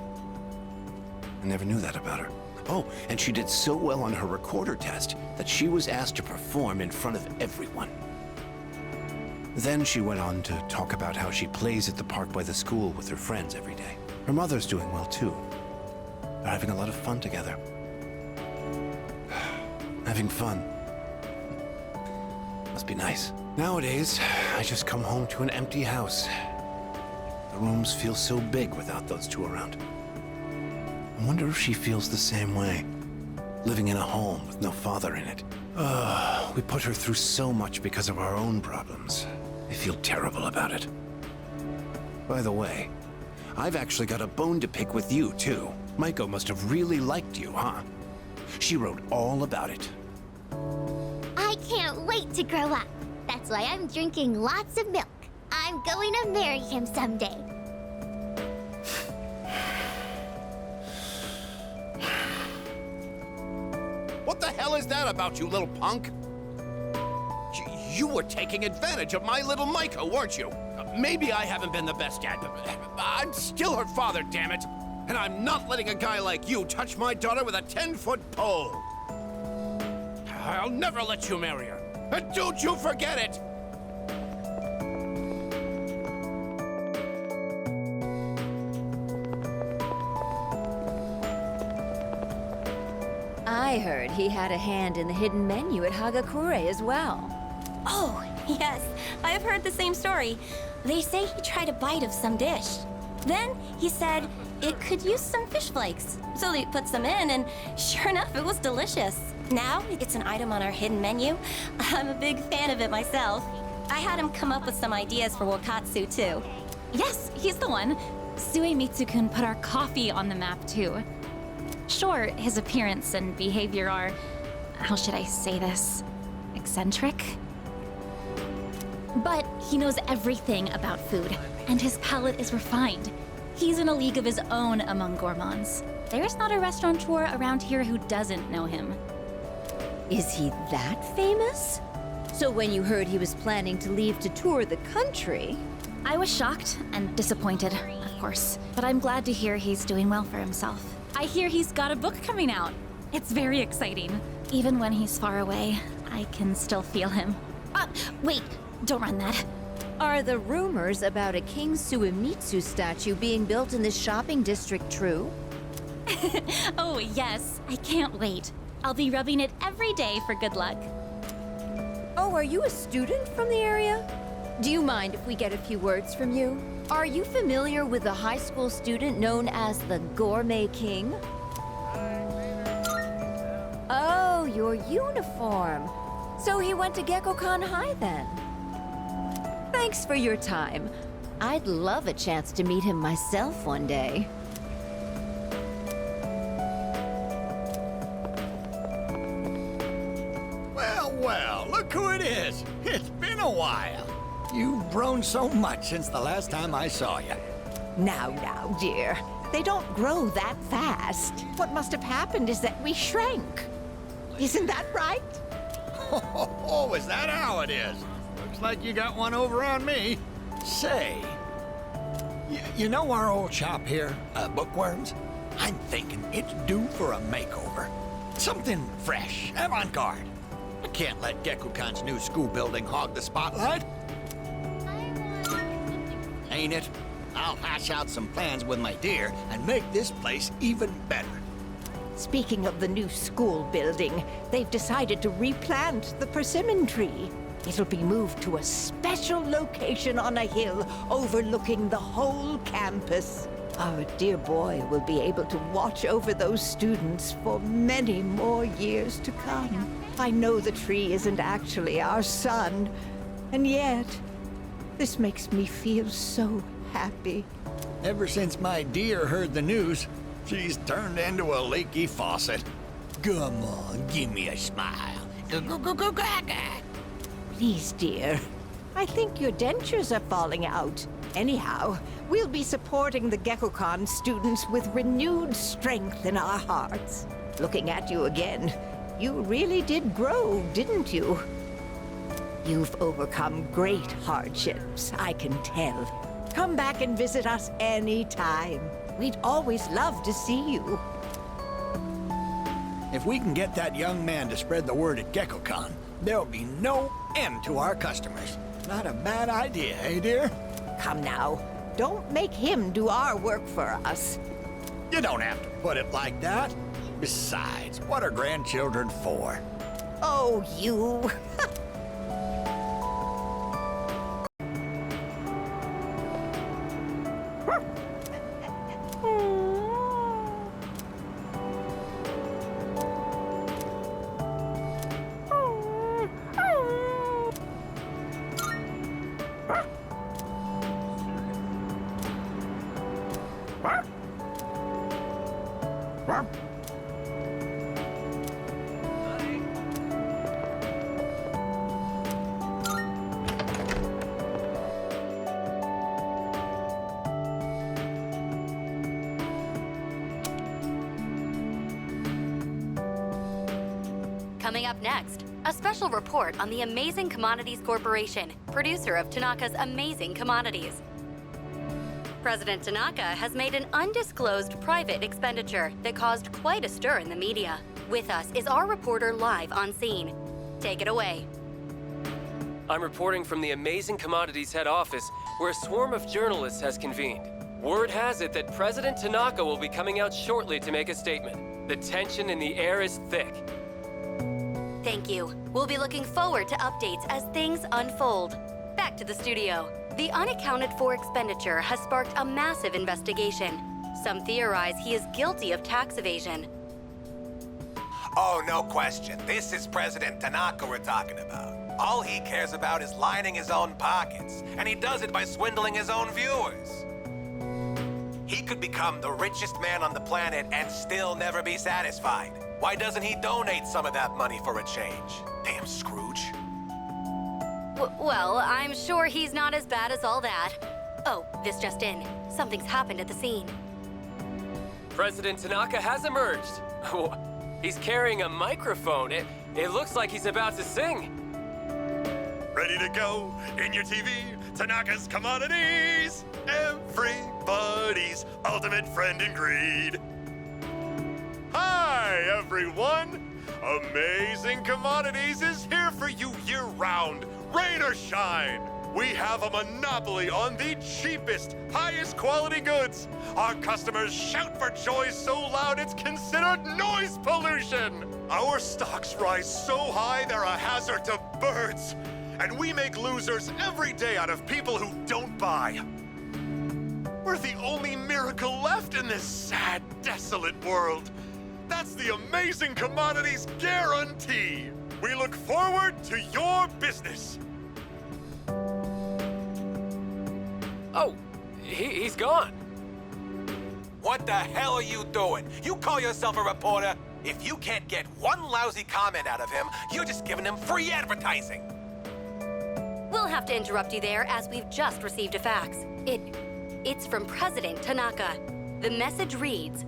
I never knew that about her. Oh, and she did so well on her recorder test that she was asked to perform in front of everyone. Then she went on to talk about how she plays at the park by the school with her friends every day. Her mother's doing well, too. They're having a lot of fun together. Having fun. Must be nice. Nowadays, I just come home to an empty house. The rooms feel so big without those two around. I wonder if she feels the same way. Living in a home with no father in it. We put her through so much because of our own problems. I feel terrible about it. By the way, I've actually got a bone to pick with you, too. Maiko must have really liked you, huh? She wrote all about it. I can't wait to grow up. That's why I'm drinking lots of milk. I'm going to marry him someday. What the hell is that about, you little punk? You were taking advantage of my little Maiko, weren't you? Maybe I haven't been the best dad, but I'm still her father, damn it. And I'm not letting a guy like you touch my daughter with a 10-foot pole. I'll never let you marry her. And don't you forget it! I heard he had a hand in the hidden menu at Hagakure as well. Oh, yes. I've heard the same story. They say he tried a bite of some dish. Then he said it could use some fish flakes. So they put some in, and sure enough, it was delicious. Now it's an item on our hidden menu. I'm a big fan of it myself. I had him come up with some ideas for Wakatsu, too. Yes, he's the one. Suemitsu-kun put our coffee on the map, too. Sure, his appearance and behavior are, how should I say this, eccentric? But he knows everything about food, and his palate is refined. He's in a league of his own among gourmands. There's not a restaurateur around here who doesn't know him. Is he that famous? So when you heard he was planning to leave to tour the country... I was shocked and disappointed, of course. But I'm glad to hear he's doing well for himself. I hear he's got a book coming out. It's very exciting. Even when he's far away, I can still feel him. Wait, don't run that. Are the rumors about a King Suemitsu statue being built in this shopping district true? Oh, yes. I can't wait. I'll be rubbing it every day for good luck. Oh, are you a student from the area? Do you mind if we get a few words from you? Are you familiar with a high school student known as the Gourmet King? Oh, your uniform. So he went to Gekkoukan High then? Thanks for your time. I'd love a chance to meet him myself one day. Well, look who it is. It's been a while. You've grown so much since the last time I saw you. Now, dear. They don't grow that fast. What must have happened is that we shrank. Isn't that right? Oh, is that how it is? Looks like you got one over on me. Say, you know our old shop here, Bookworms? I'm thinking it's due for a makeover. Something fresh, avant-garde. I can't let Gekkoukan's new school building hog the spotlight. Ain't it? I'll hash out some plans with my dear and make this place even better. Speaking of the new school building, they've decided to replant the persimmon tree. It'll be moved to a special location on a hill overlooking the whole campus. Our dear boy will be able to watch over those students for many more years to come. I know the tree isn't actually our son, and yet, this makes me feel so happy. Ever since my dear heard the news, she's turned into a leaky faucet. Come on, give me a smile. Please, dear. I think your dentures are falling out. Anyhow, we'll be supporting the Gekkoukan students with renewed strength in our hearts. Looking at you again, you really did grow, didn't you? You've overcome great hardships, I can tell. Come back and visit us anytime. We'd always love to see you. If we can get that young man to spread the word at Gekkoukan, there'll be no end to our customers. Not a bad idea, eh, dear? Come now, don't make him do our work for us. You don't have to put it like that. Besides, what are grandchildren for? Oh, you. Coming up next, a special report on the Amazing Commodities Corporation, producer of Tanaka's Amazing Commodities. President Tanaka has made an undisclosed private expenditure that caused quite a stir in the media. With us is our reporter live on scene. take it away. I'm reporting from the Amazing Commodities head office, where a swarm of journalists has convened. Word has it that President Tanaka will be coming out shortly to make a statement. The tension in the air is thick. Thank you. We'll be looking forward to updates as things unfold. Back to the studio. The unaccounted-for expenditure has sparked a massive investigation. Some theorize he is guilty of tax evasion. Oh, no question. This is President Tanaka we're talking about. All he cares about is lining his own pockets, and he does it by swindling his own viewers. He could become the richest man on the planet and still never be satisfied. Why doesn't he donate some of that money for a change? Damn Scrooge. Well, I'm sure he's not as bad as all that. Oh, this just in. Something's happened at the scene. President Tanaka has emerged. He's carrying a microphone. It looks like he's about to sing. Ready to go in your TV? Tanaka's Commodities! Everybody's ultimate friend in greed. Hi, everyone! Amazing Commodities is here for you year-round, rain or shine. We have a monopoly on the cheapest, highest quality goods. Our customers shout for joy so loud it's considered noise pollution. Our stocks rise so high they're a hazard to birds. And we make losers every day out of people who don't buy. We're the only miracle left in this sad, desolate world. That's the Amazing Commodities guarantee. We look forward to your business. Oh, he's gone. What the hell are you doing? You call yourself a reporter? If you can't get one lousy comment out of him, you're just giving him free advertising. We'll have to interrupt you there as we've just received a fax. It's from President Tanaka. The message reads,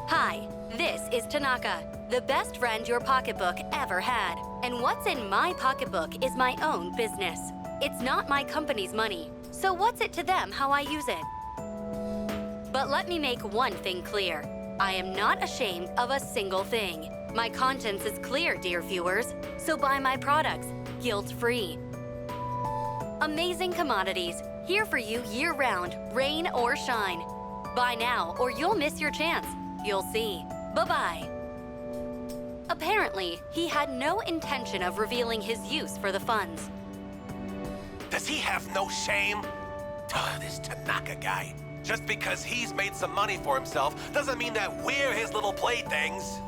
"Hi, this is Tanaka, the best friend your pocketbook ever had. And what's in my pocketbook is my own business. It's not my company's money, so what's it to them how I use it? But let me make one thing clear. I am not ashamed of a single thing. My conscience is clear, dear viewers, so buy my products, guilt-free. Amazing Commodities, here for you year-round, rain or shine. Buy now or you'll miss your chance. You'll see. Bye-bye." Apparently, he had no intention of revealing his use for the funds. Does he have no shame? This Tanaka guy. Just because he's made some money for himself doesn't mean that we're his little playthings.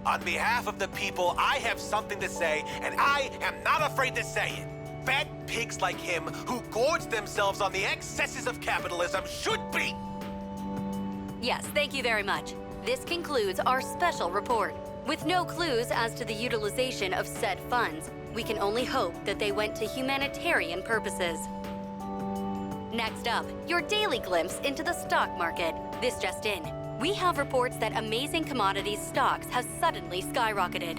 On behalf of the people, I have something to say, and I am not afraid to say it. Fat pigs like him who gorge themselves on the excesses of capitalism should be... Yes, thank you very much. This concludes our special report. With no clues as to the utilization of said funds, we can only hope that they went to humanitarian purposes. Next up, your daily glimpse into the stock market. This just in. We have reports that Amazing Commodities stocks have suddenly skyrocketed.